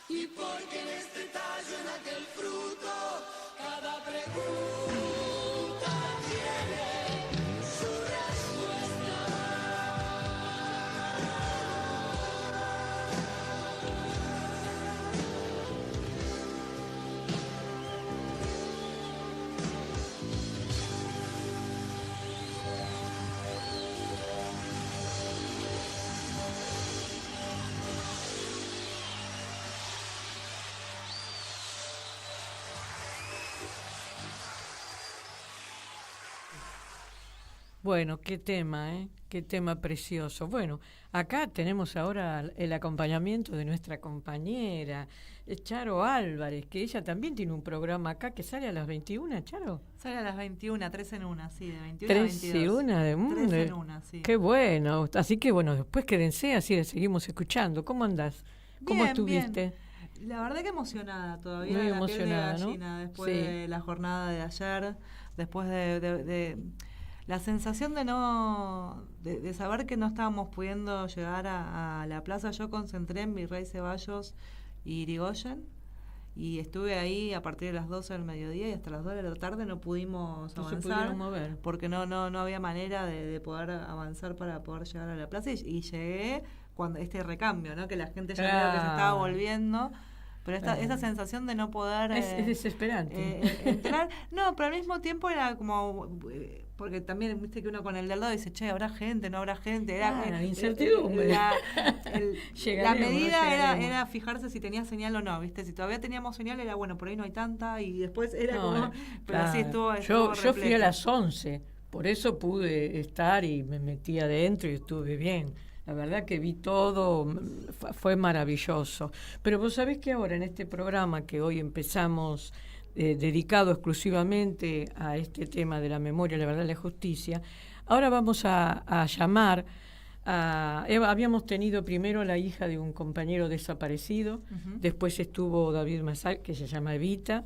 Y porque en este tallo, en aquel fruto, cada pregunta tiene su respuesta. Bueno, qué tema, ¿eh? Qué tema precioso. Bueno, acá tenemos ahora el acompañamiento de nuestra compañera, Charo Álvarez, que ella también tiene un programa acá que sale a las 21, Charo. Sale a las 21, 3 en 1, sí, de 21 3 a 22. y 1 de 3 en 1, sí. Qué bueno. Así que bueno, después quédense, así le seguimos escuchando. ¿Cómo andás? ¿Cómo Bien, estuviste? bien. La verdad que emocionada todavía, Muy la emocionada, piel de ¿no? gallina, después Sí. de la jornada de ayer, después de la sensación de saber que no estábamos pudiendo llegar a la plaza. Yo concentré en Virrey Ceballos y Irigoyen, y estuve ahí a partir de las 12 del mediodía y hasta las 2 de la tarde no pudimos No se avanzar, pudieron mover. porque no había manera de poder avanzar para poder llegar a la plaza, y llegué cuando este recambio, ¿no? Que la gente ya vio que se estaba volviendo. Pero esta sensación de no poder es desesperante. entrar, no, pero al mismo tiempo era como, porque también viste que uno con el de al lado dice, che, ¿habrá gente? ¿No habrá gente? Era la incertidumbre. La Llegaremos, medida no llegaremos. era fijarse si tenía señal o no, ¿viste? Si todavía teníamos señal era, bueno, por ahí no hay tanta, y después era como, pero así Claro. estuvo Yo fui a repleto. las 11, por eso pude estar y me metí adentro y estuve bien. La verdad que vi todo, fue maravilloso. Pero vos sabés que ahora en este programa que hoy empezamos, dedicado exclusivamente a este tema de la memoria, la verdad y la justicia, ahora vamos a llamar habíamos tenido primero la hija de un compañero desaparecido, después estuvo David Masal, que se llama Evita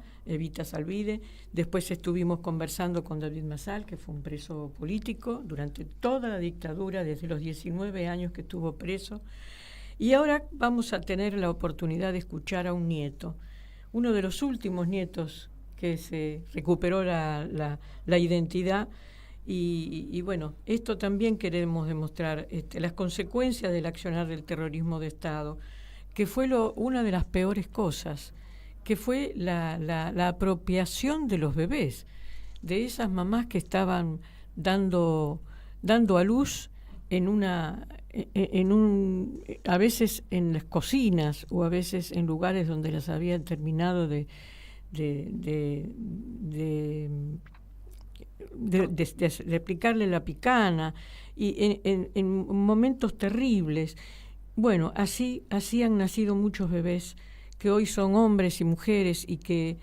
Salvide, después estuvimos conversando con David Masal, que fue un preso político durante toda la dictadura, desde los 19 años que estuvo preso, y ahora vamos a tener la oportunidad de escuchar a un nieto, uno de los últimos nietos que se recuperó la identidad. Y bueno, esto también queremos demostrar, las consecuencias del accionar del terrorismo de Estado, que fue una de las peores cosas, que fue la apropiación de los bebés, de esas mamás que estaban dando a luz a veces en las cocinas o a veces en lugares donde las habían terminado de aplicarle la picana, y en momentos terribles. Bueno, así han nacido muchos bebés que hoy son hombres y mujeres y que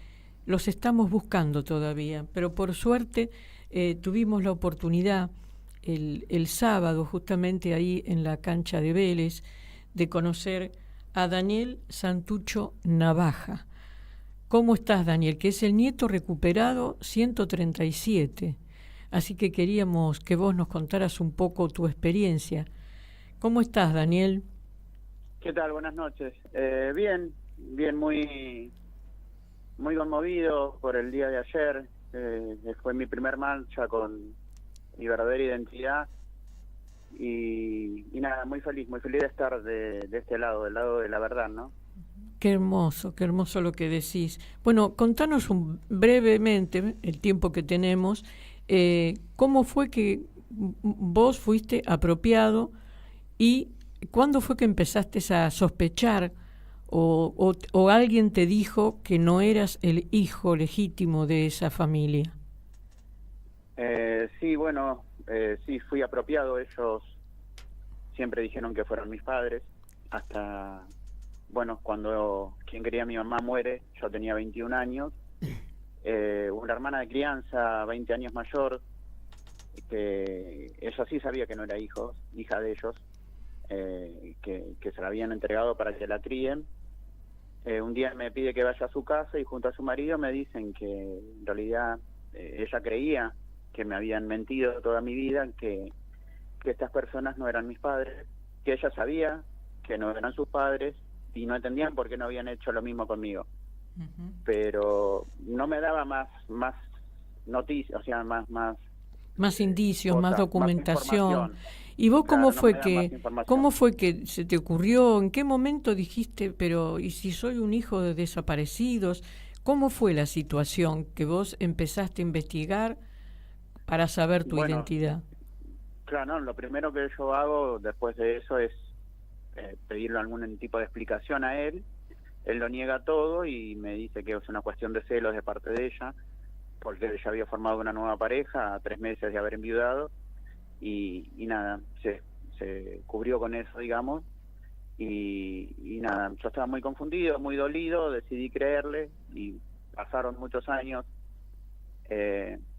los estamos buscando todavía, pero por suerte tuvimos la oportunidad el sábado, justamente ahí en la cancha de Vélez, de conocer a Daniel Santucho Navaja. ¿Cómo estás, Daniel? Que es el nieto recuperado 137. Así que queríamos que vos nos contaras un poco tu experiencia. ¿Cómo estás, Daniel? ¿Qué tal? Buenas noches. Bien, muy conmovido por el día de ayer. Fue mi primer marcha con mi verdadera identidad. Y nada, muy feliz de estar de este lado, del lado de la verdad, ¿no? Qué hermoso lo que decís. Bueno, contanos brevemente, el tiempo que tenemos, cómo fue que vos fuiste apropiado y cuándo fue que empezaste a sospechar o alguien te dijo que no eras el hijo legítimo de esa familia. Sí, bueno, sí, fui apropiado. Ellos siempre dijeron que fueron mis padres, hasta... Bueno, cuando quien quería mi mamá muere, yo tenía 21 años, una hermana de crianza 20 años mayor, que ella sí sabía que no era hija de ellos, que se la habían entregado para que la críen. Un día me pide que vaya a su casa y junto a su marido me dicen que en realidad ella creía que me habían mentido toda mi vida, que estas personas no eran mis padres, que ella sabía que no eran sus padres, y no entendían por qué no habían hecho lo mismo conmigo. Pero no me daba más noticias, o sea, más indicios, cosas, más documentación. Más ¿Y vos claro, cómo fue que se te ocurrió? ¿En qué momento dijiste, pero ¿y si soy un hijo de desaparecidos? ¿Cómo fue la situación que vos empezaste a investigar para saber tu identidad? Claro, no, lo primero que yo hago después de eso es pedirle algún tipo de explicación a él. Él lo niega todo y me dice que es una cuestión de celos de parte de ella, porque ella había formado una nueva pareja a 3 meses de haber enviudado, y nada, se cubrió con eso, digamos, y nada, yo estaba muy confundido, muy dolido, decidí creerle y pasaron muchos años,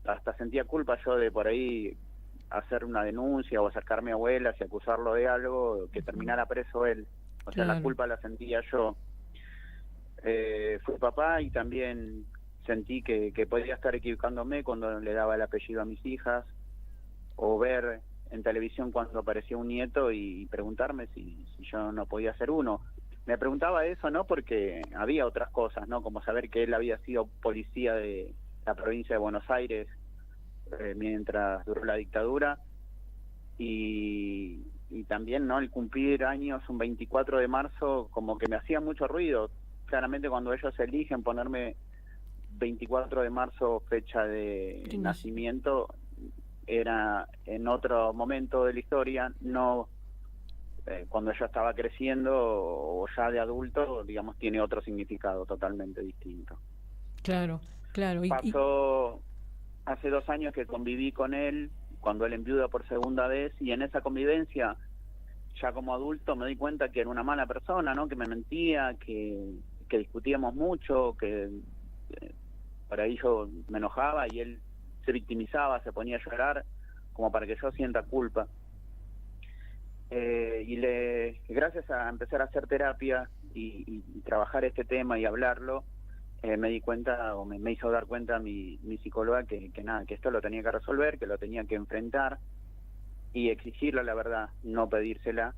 hasta sentía culpa yo de por ahí hacer una denuncia o acercarme a abuelas y acusarlo de algo, que terminara preso él, o sea, la culpa la sentía yo. Fui papá y también sentí que podía estar equivocándome cuando le daba el apellido a mis hijas, o ver en televisión cuando aparecía un nieto y preguntarme si yo no podía ser uno. Me preguntaba eso, ¿no? Porque había otras cosas, ¿no? Como saber que él había sido policía de la provincia de Buenos Aires mientras duró la dictadura, y también, ¿no? El cumplir años un 24 de marzo como que me hacía mucho ruido. Claramente cuando ellos eligen ponerme 24 de marzo fecha de nacimiento, era en otro momento de la historia, no cuando yo estaba creciendo o ya de adulto, digamos, tiene otro significado totalmente distinto. Claro, claro. Pasó hace 2 años que conviví con él, cuando él enviuda por segunda vez, y en esa convivencia, ya como adulto, me di cuenta que era una mala persona, ¿no? Que me mentía, que discutíamos mucho, que por ahí yo me enojaba y él se victimizaba, se ponía a llorar como para que yo sienta culpa. Gracias a empezar a hacer terapia y trabajar este tema y hablarlo, me di cuenta, o me hizo dar cuenta mi psicóloga que nada, que esto lo tenía que resolver, que lo tenía que enfrentar y exigirle la verdad, no pedírsela.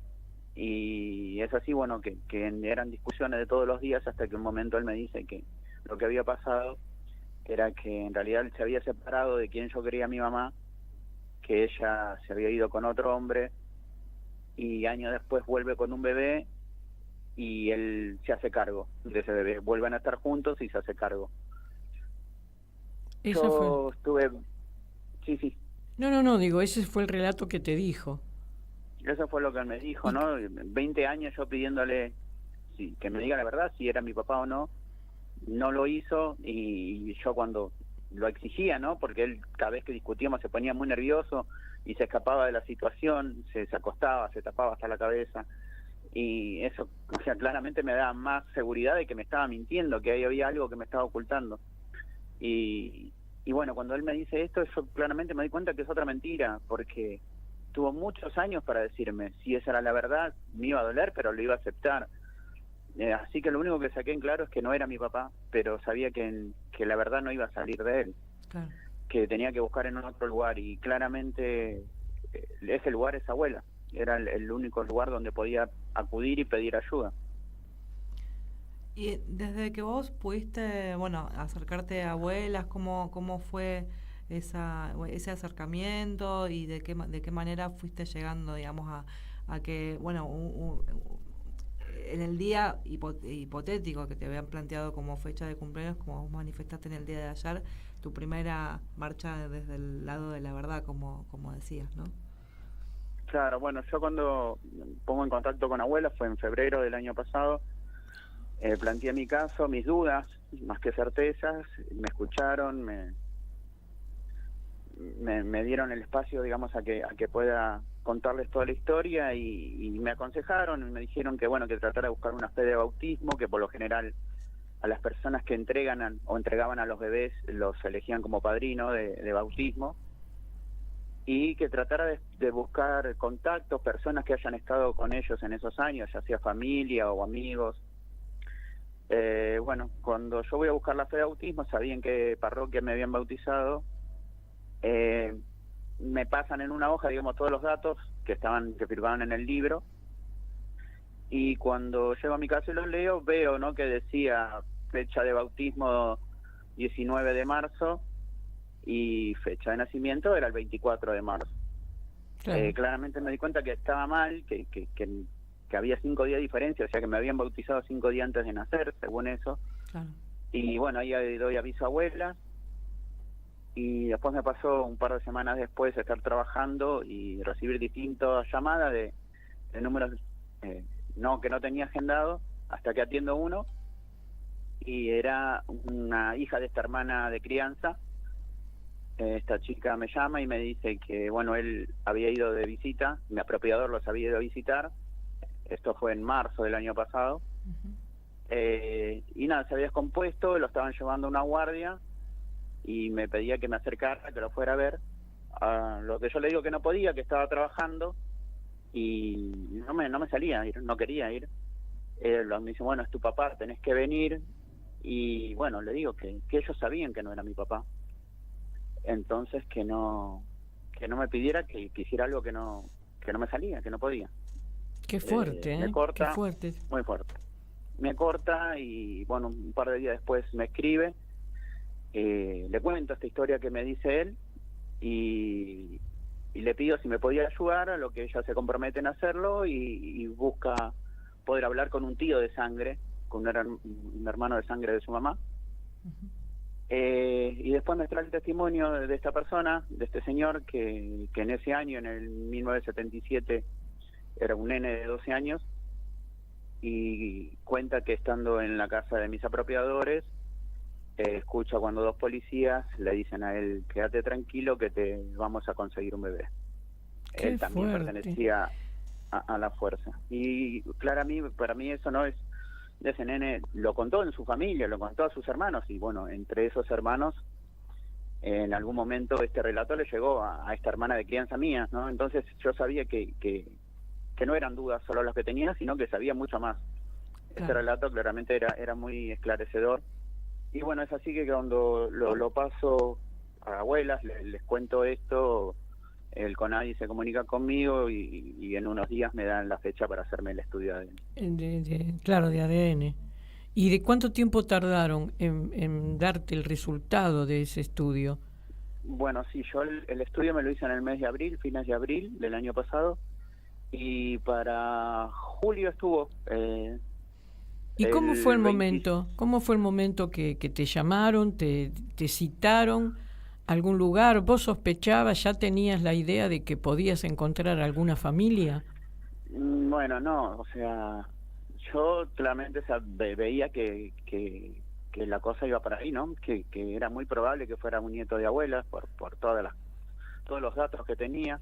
Y es así, bueno, que eran discusiones de todos los días, hasta que un momento él me dice que lo que había pasado era que en realidad él se había separado de quien yo quería, mi mamá, que ella se había ido con otro hombre, y años después vuelve con un bebé y él se hace cargo de ese bebé. Vuelven a estar juntos y se hace cargo. Yo estuve... Sí. No, digo, ese fue el relato que te dijo. Eso fue lo que él me dijo, ¿no? 20 años yo pidiéndole que me diga la verdad, si era mi papá o no. No lo hizo, y yo cuando lo exigía, ¿no? Porque él cada vez que discutíamos se ponía muy nervioso y se escapaba de la situación, se acostaba, se tapaba hasta la cabeza, y eso, o sea, claramente me daba más seguridad de que me estaba mintiendo, que ahí había algo que me estaba ocultando. Y bueno, cuando él me dice esto, yo claramente me di cuenta que es otra mentira, porque tuvo muchos años para decirme si esa era la verdad, me iba a doler, pero lo iba a aceptar. Así que lo único que saqué en claro es que no era mi papá, pero sabía que la verdad no iba a salir de él, Claro. que tenía que buscar en otro lugar, y claramente ese lugar es abuela, era el único lugar donde podía acudir y pedir ayuda. Y desde que vos pudiste, bueno, acercarte a abuelas, ¿cómo fue ese acercamiento, y de qué manera fuiste llegando, digamos, a que, bueno, en el día hipotético que te habían planteado como fecha de cumpleaños, como vos manifestaste en el día de ayer, tu primera marcha desde el lado de la verdad, como decías, ¿no? Claro, bueno, yo cuando pongo en contacto con abuela fue en febrero del año pasado. Planteé mi caso, mis dudas, más que certezas, me escucharon, me dieron el espacio, digamos, a que pueda contarles toda la historia, y me aconsejaron, me dijeron que bueno, que tratara de buscar una fe de bautismo, que por lo general a las personas que entregaban a los bebés los elegían como padrino de bautismo, y que tratara de buscar contactos, personas que hayan estado con ellos en esos años, ya sea familia o amigos. Bueno, cuando yo voy a buscar la fe de bautismo, sabía en qué parroquia me habían bautizado. Me pasan en una hoja, digamos, todos los datos que firmaban en el libro, y cuando llego a mi casa y los leo, veo, ¿no?, que decía fecha de bautismo 19 de marzo y fecha de nacimiento era el 24 de marzo. Claro. Claramente me di cuenta que estaba mal, que había 5 días de diferencia, o sea que me habían bautizado 5 días antes de nacer, según eso. Claro. Y bueno, ahí doy aviso a abuela, y después me pasó un par de semanas después de estar trabajando y recibir distintas llamadas de números que no tenía agendado, hasta que atiendo uno, y era una hija de esta hermana de crianza, esta chica me llama y me dice que, bueno, él había ido de visita, mi apropiador los había ido a visitar, esto fue en marzo del año pasado, y nada, se había descompuesto, lo estaban llevando a una guardia y me pedía que me acercara, que lo fuera a ver, a lo que yo le digo que no podía, que estaba trabajando y no me salía a ir, no quería ir. Me dice, bueno, es tu papá, tenés que venir, y bueno, le digo que ellos sabían que no era mi papá, entonces que no me pidiera que hiciera algo que no me salía, que no podía. Qué fuerte, me corta, qué fuerte. Muy fuerte. Me corta y bueno, un par de días después me escribe, le cuento esta historia que me dice él y le pido si me podía ayudar, a lo que ella se compromete en hacerlo y busca poder hablar con un tío de sangre, con un hermano de sangre de su mamá. Y después me trae el testimonio de esta persona, de este señor, que en ese año, en el 1977, era un nene de 12 años, y cuenta que estando en la casa de mis apropiadores, escucha cuando dos policías le dicen a él, quédate tranquilo que te vamos a conseguir un bebé. Él también pertenecía a la fuerza. Y claro, para mí eso no es de ese nene, lo contó en su familia, lo contó a sus hermanos, y bueno, entre esos hermanos, en algún momento este relato le llegó a esta hermana de crianza mía, ¿no? Entonces yo sabía que no eran dudas solo las que tenía, sino que sabía mucho más. Claro. Este relato claramente era muy esclarecedor. Y bueno, es así que cuando lo paso a abuelas, les cuento esto, el CONADI se comunica conmigo y en unos días me dan la fecha para hacerme el estudio de ADN. Claro, de ADN. ¿Y de cuánto tiempo tardaron en darte el resultado de ese estudio? Bueno, sí, yo el estudio me lo hice en el mes de abril, fines de abril del año pasado, y para julio estuvo... ¿Y cómo fue el momento? ¿Cómo fue el momento que te llamaron, te citaron a algún lugar? ¿Vos sospechabas, ya tenías la idea de que podías encontrar alguna familia? Bueno, no, o sea, yo claramente veía que la cosa iba para ahí, ¿no? Que era muy probable que fuera un nieto de abuela por todos los datos que tenía.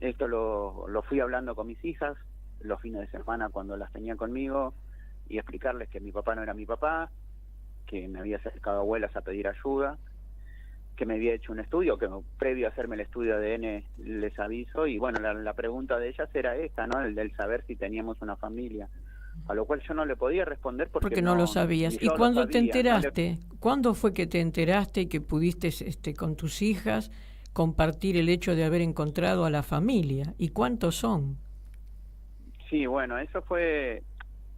Esto lo fui hablando con mis hijas los fines de semana cuando las tenía conmigo y explicarles que mi papá no era mi papá, que me había acercado a abuelas a pedir ayuda, que me había hecho un estudio, que previo a hacerme el estudio de ADN les aviso, y bueno, la pregunta de ellas era esta, ¿no? El del saber si teníamos una familia, a lo cual yo no le podía responder porque no lo sabías. ¿Y cuándo te enteraste? ¿Cuándo fue que te enteraste y que pudiste con tus hijas compartir el hecho de haber encontrado a la familia? ¿Y cuántos son? Sí, bueno, eso fue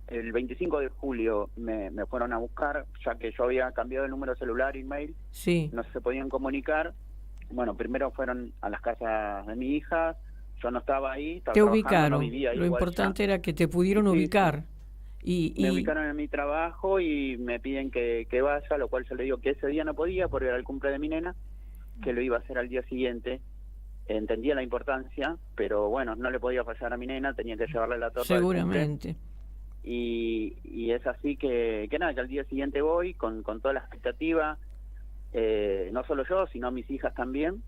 el 25 de julio, me fueron a buscar, ya que yo había cambiado el número celular y mail, sí. No se podían comunicar. Bueno, primero fueron a las casas de mi hija, yo no estaba ahí, estaba te ubicaron, no vivía ahí, lo importante era que te pudieron ubicar. Sí. Me ubicaron en mi trabajo y me piden que vaya, lo cual yo le digo que ese día no podía porque era el cumple de mi nena, que lo iba a hacer al día siguiente. Entendía la importancia, pero bueno, no le podía fallar a mi nena, tenía que llevarle la torta. Seguramente. Y es así que nada, que al día siguiente voy con toda la expectativa, no solo yo, sino mis hijas también.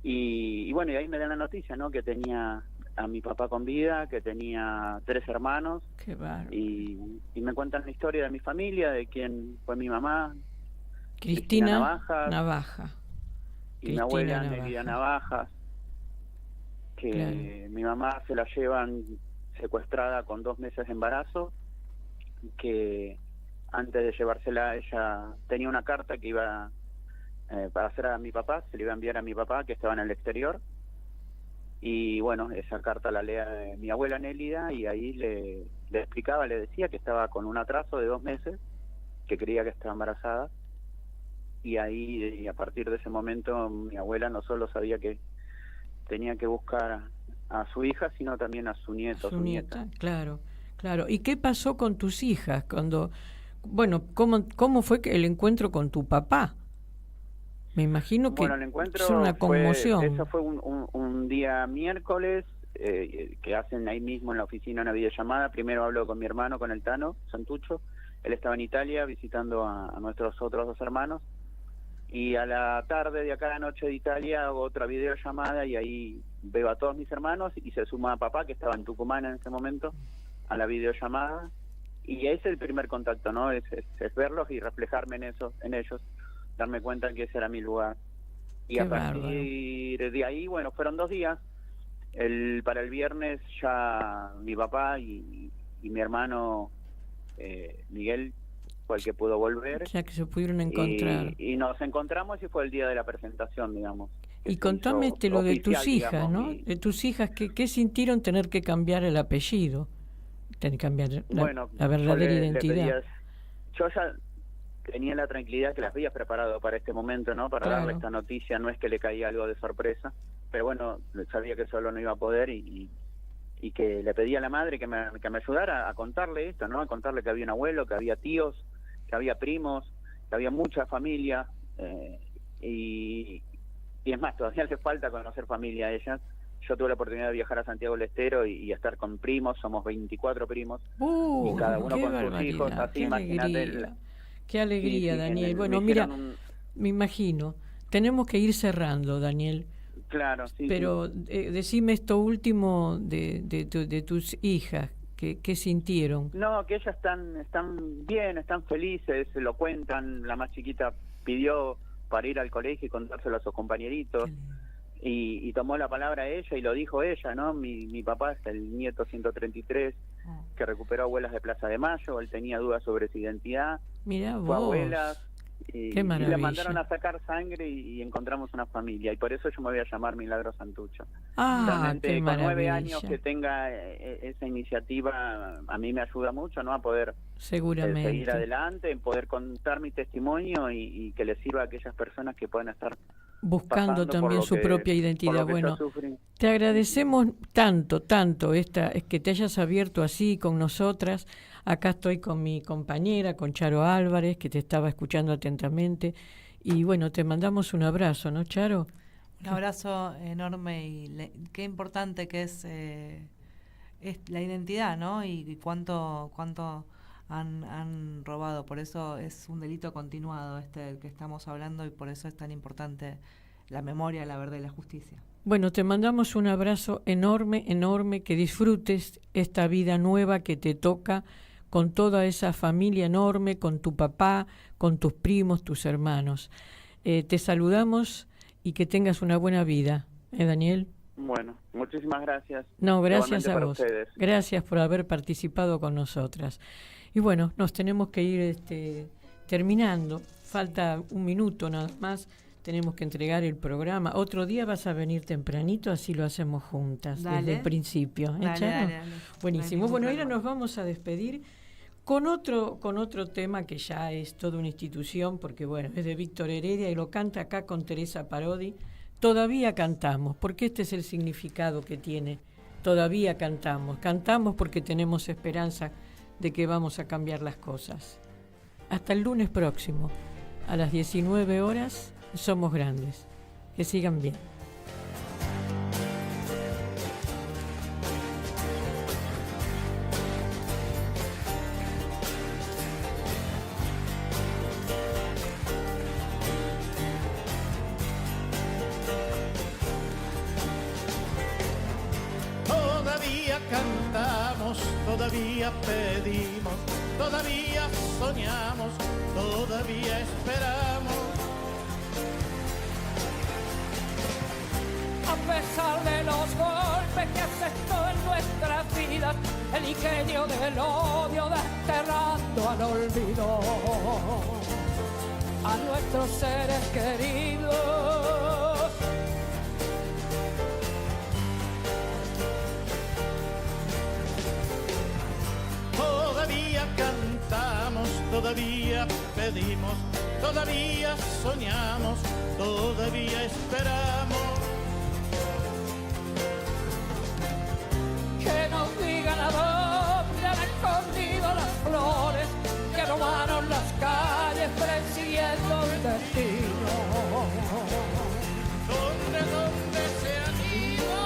Y bueno, y ahí me dan la noticia, ¿no? Que tenía a mi papá con vida, que tenía 3 hermanos. Qué bárbaro. Y me cuentan la historia de mi familia, de quién fue mi mamá. Cristina Navaja. Y mi abuela, Nelida Navajas. Que claro. Mi mamá se la llevan secuestrada con 2 meses de embarazo, que antes de llevársela ella tenía una carta que iba para hacer a mi papá, se le iba a enviar a mi papá que estaba en el exterior, y bueno, esa carta la lee mi abuela Nélida y ahí le explicaba, le decía que estaba con un atraso de 2 meses, que creía que estaba embarazada, y ahí a partir de ese momento mi abuela no solo sabía que tenía que buscar a su hija, sino también a su nieto, su nieta. Claro. ¿Y qué pasó con tus hijas cuando, bueno, cómo fue que el encuentro con tu papá? Me imagino que el encuentro es una conmoción. Eso fue un día miércoles, que hacen ahí mismo en la oficina una videollamada. Primero hablo con mi hermano, con el Tano Santucho. Él estaba en Italia visitando a nuestros otros 2 hermanos. Y a la tarde de acá, la noche de Italia, hago otra videollamada y ahí veo a todos mis hermanos y se suma a papá, que estaba en Tucumán en ese momento, a la videollamada. Y ese es el primer contacto, ¿no? Es verlos y reflejarme en ellos, darme cuenta que ese era mi lugar. Y Qué a partir de ahí, bueno, fueron 2 días. Para el viernes ya mi papá y mi hermano Miguel fue el que pudo volver. Ya que se pudieron encontrar. Y nos encontramos y fue el día de la presentación, digamos. Y contame lo de tus hijas, digamos, ¿no? De tus hijas, ¿qué sintieron tener que cambiar el apellido? Tener que cambiar la verdadera identidad. Yo ya tenía la tranquilidad que las había preparado para este momento, ¿no? Para darle esta noticia, no es que le caía algo de sorpresa, pero bueno, sabía que solo no iba a poder y que le pedí a la madre que me ayudara a contarle esto, ¿no? A contarle que había un abuelo, que había tíos, que había primos, que había mucha familia, y es más, todavía hace falta conocer familia a ellas. Yo tuve la oportunidad de viajar a Santiago del Estero y estar con primos, somos 24 primos, y cada uno con sus hijos, así, imagínate. Qué alegría, sí, Daniel. Bueno, mira, me imagino, tenemos que ir cerrando, Daniel. Claro, sí. Pero decime esto último de tus hijas, ¿qué sintieron? No, que ellas están bien, están felices, se lo cuentan. La más chiquita pidió para ir al colegio y contárselo a sus compañeritos. Y tomó la palabra ella y lo dijo ella, ¿no? Mi papá es el nieto 133 que recuperó abuelas de Plaza de Mayo. Él tenía dudas sobre su identidad. Mirá vos. Fue abuelas. Qué maravilla. Y le mandaron a sacar sangre y encontramos una familia. Y por eso yo me voy a llamar Milagro Santucho. Qué con maravilla. 9 años que tenga esa iniciativa, a mí me ayuda mucho, ¿no? A poder seguramente seguir adelante, en poder contar mi testimonio y que les sirva a aquellas personas que puedan estar buscando también su propia identidad. Bueno, sufren. Te agradecemos tanto es que te hayas abierto así con nosotras. Acá estoy con mi compañera, con Charo Álvarez, que te estaba escuchando atentamente. Y bueno, te mandamos un abrazo, ¿no, Charo? Un abrazo enorme y qué importante que es la identidad, ¿no? Y cuánto han robado. Por eso es un delito continuado del que estamos hablando y por eso es tan importante la memoria, la verdad y la justicia. Bueno, te mandamos un abrazo enorme, que disfrutes esta vida nueva que te toca con toda esa familia enorme, con tu papá, con tus primos, tus hermanos. Te saludamos y que tengas una buena vida, Daniel. Bueno, muchísimas gracias. No, gracias a vos. Ustedes. Gracias por haber participado con nosotras. Y bueno, nos tenemos que ir terminando. Falta un minuto nada más. Tenemos que entregar el programa. Otro día vas a venir tempranito, así lo hacemos juntas, desde el principio. Dale. Buenísimo. Bueno, ahora nos vamos a despedir con otro tema que ya es toda una institución, porque bueno, es de Víctor Heredia y lo canta acá con Teresa Parodi. Todavía cantamos, porque este es el significado que tiene. Todavía cantamos. Cantamos porque tenemos esperanza de que vamos a cambiar las cosas. Hasta el lunes próximo, a las 19 horas, Somos Grandes. Que sigan bien. Todavía cantamos, todavía pedimos, todavía soñamos, todavía esperamos. A pesar de los golpes que asestó en nuestras vidas, el ingenio del odio desterrando al olvido a nuestros seres queridos. Todavía cantamos, todavía pedimos, todavía soñamos, todavía esperamos. Que nos digan a dónde han escondido las flores que robaron las calles persiguiendo el destino. ¿Dónde se han ido?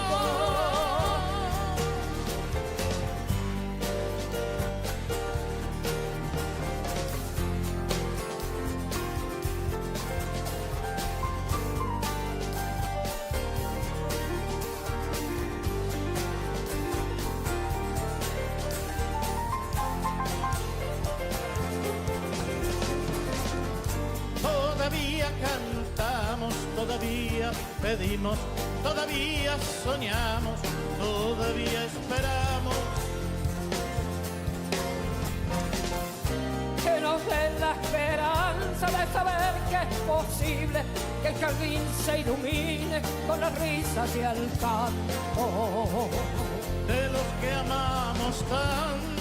pedimos, todavía soñamos, todavía esperamos. Que nos den la esperanza de saber que es posible que el jardín se ilumine con las risas y el canto de los que amamos tanto.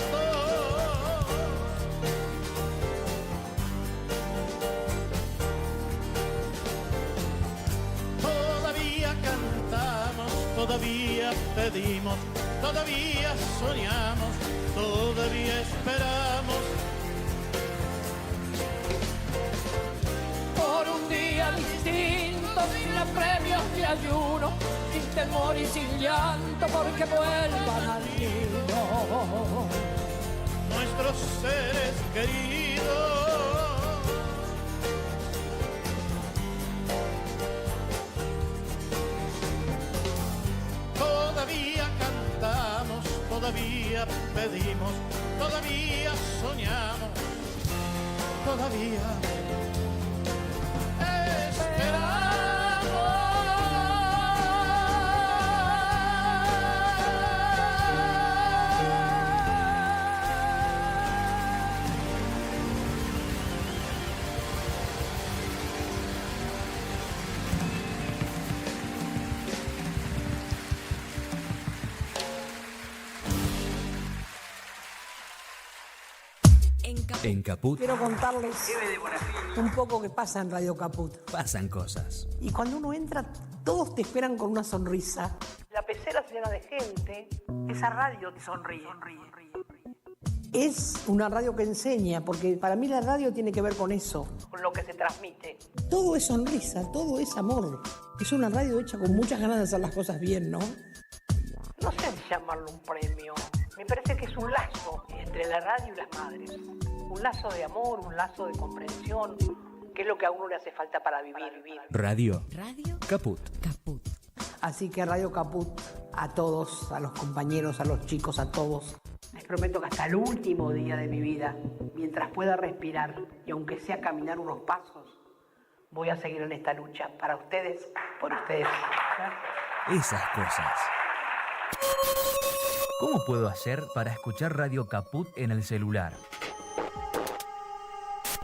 Todavía cantamos, todavía pedimos, todavía soñamos, todavía esperamos. por un día distinto, sin apremios de ayuno, sin temor y sin llanto, porque vuelvan al nido nuestros seres queridos. Todavía cantamos, todavía pedimos, todavía soñamos, todavía En Caput Quiero contarles un poco qué pasa en Radio Caput. pasan cosas. Y cuando uno entra, todos te esperan con una sonrisa. La pecera se llena de gente. Esa radio te sonríe. Es una radio que enseña, porque para mí la radio tiene que ver con eso, con lo que se transmite. Todo es sonrisa, todo es amor. Es una radio hecha con muchas ganas de hacer las cosas bien, ¿no? No sé si llamarlo un premio. Me parece que es un lazo entre la radio y las madres. Un lazo de amor, un lazo de comprensión, que es lo que a uno le hace falta para vivir. Radio Caput. Así que Radio Caput, a todos, a los compañeros, a los chicos, a todos. Les prometo que hasta el último día de mi vida, mientras pueda respirar y aunque sea caminar unos pasos, voy a seguir en esta lucha para ustedes, por ustedes. Esas cosas. ¿Cómo puedo hacer para escuchar Radio Caput en el celular?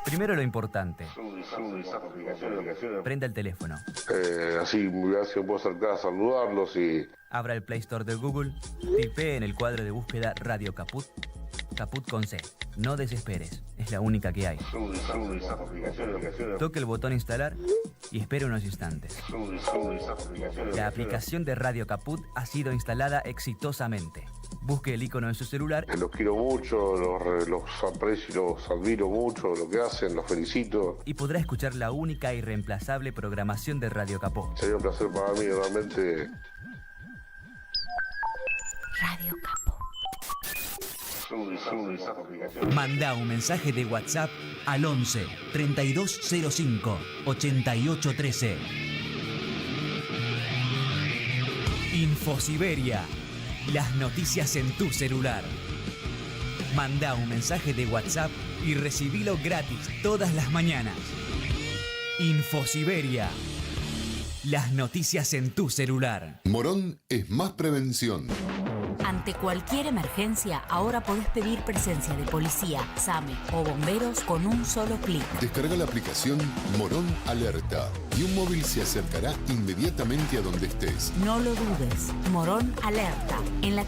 Primero lo importante. Prenda el teléfono. Así puedo acercar a saludarlos y... Abra el Play Store de Google, tipee en el cuadro de búsqueda Radio Caput, Caput con C. No desesperes, es la única que hay. Toque el botón instalar y espere unos instantes. La aplicación de Radio Caput ha sido instalada exitosamente. Busque el icono en su celular. Los quiero mucho, los aprecio y los admiro mucho, lo que hacen, los felicito. Y podrá escuchar la única e irreemplazable programación de Radio Caput. Sería un placer para mí, realmente. Radio Caput. Manda un mensaje de WhatsApp al 11 3205 8813. Infosiberia. Las noticias en tu celular. Manda un mensaje de WhatsApp y recibilo gratis todas las mañanas. Infosiberia. Las noticias en tu celular. Morón es más prevención. Ante cualquier emergencia, ahora podés pedir presencia de policía, SAME o bomberos con un solo clic. Descarga la aplicación Morón Alerta y un móvil se acercará inmediatamente a donde estés. No lo dudes. Morón Alerta. En la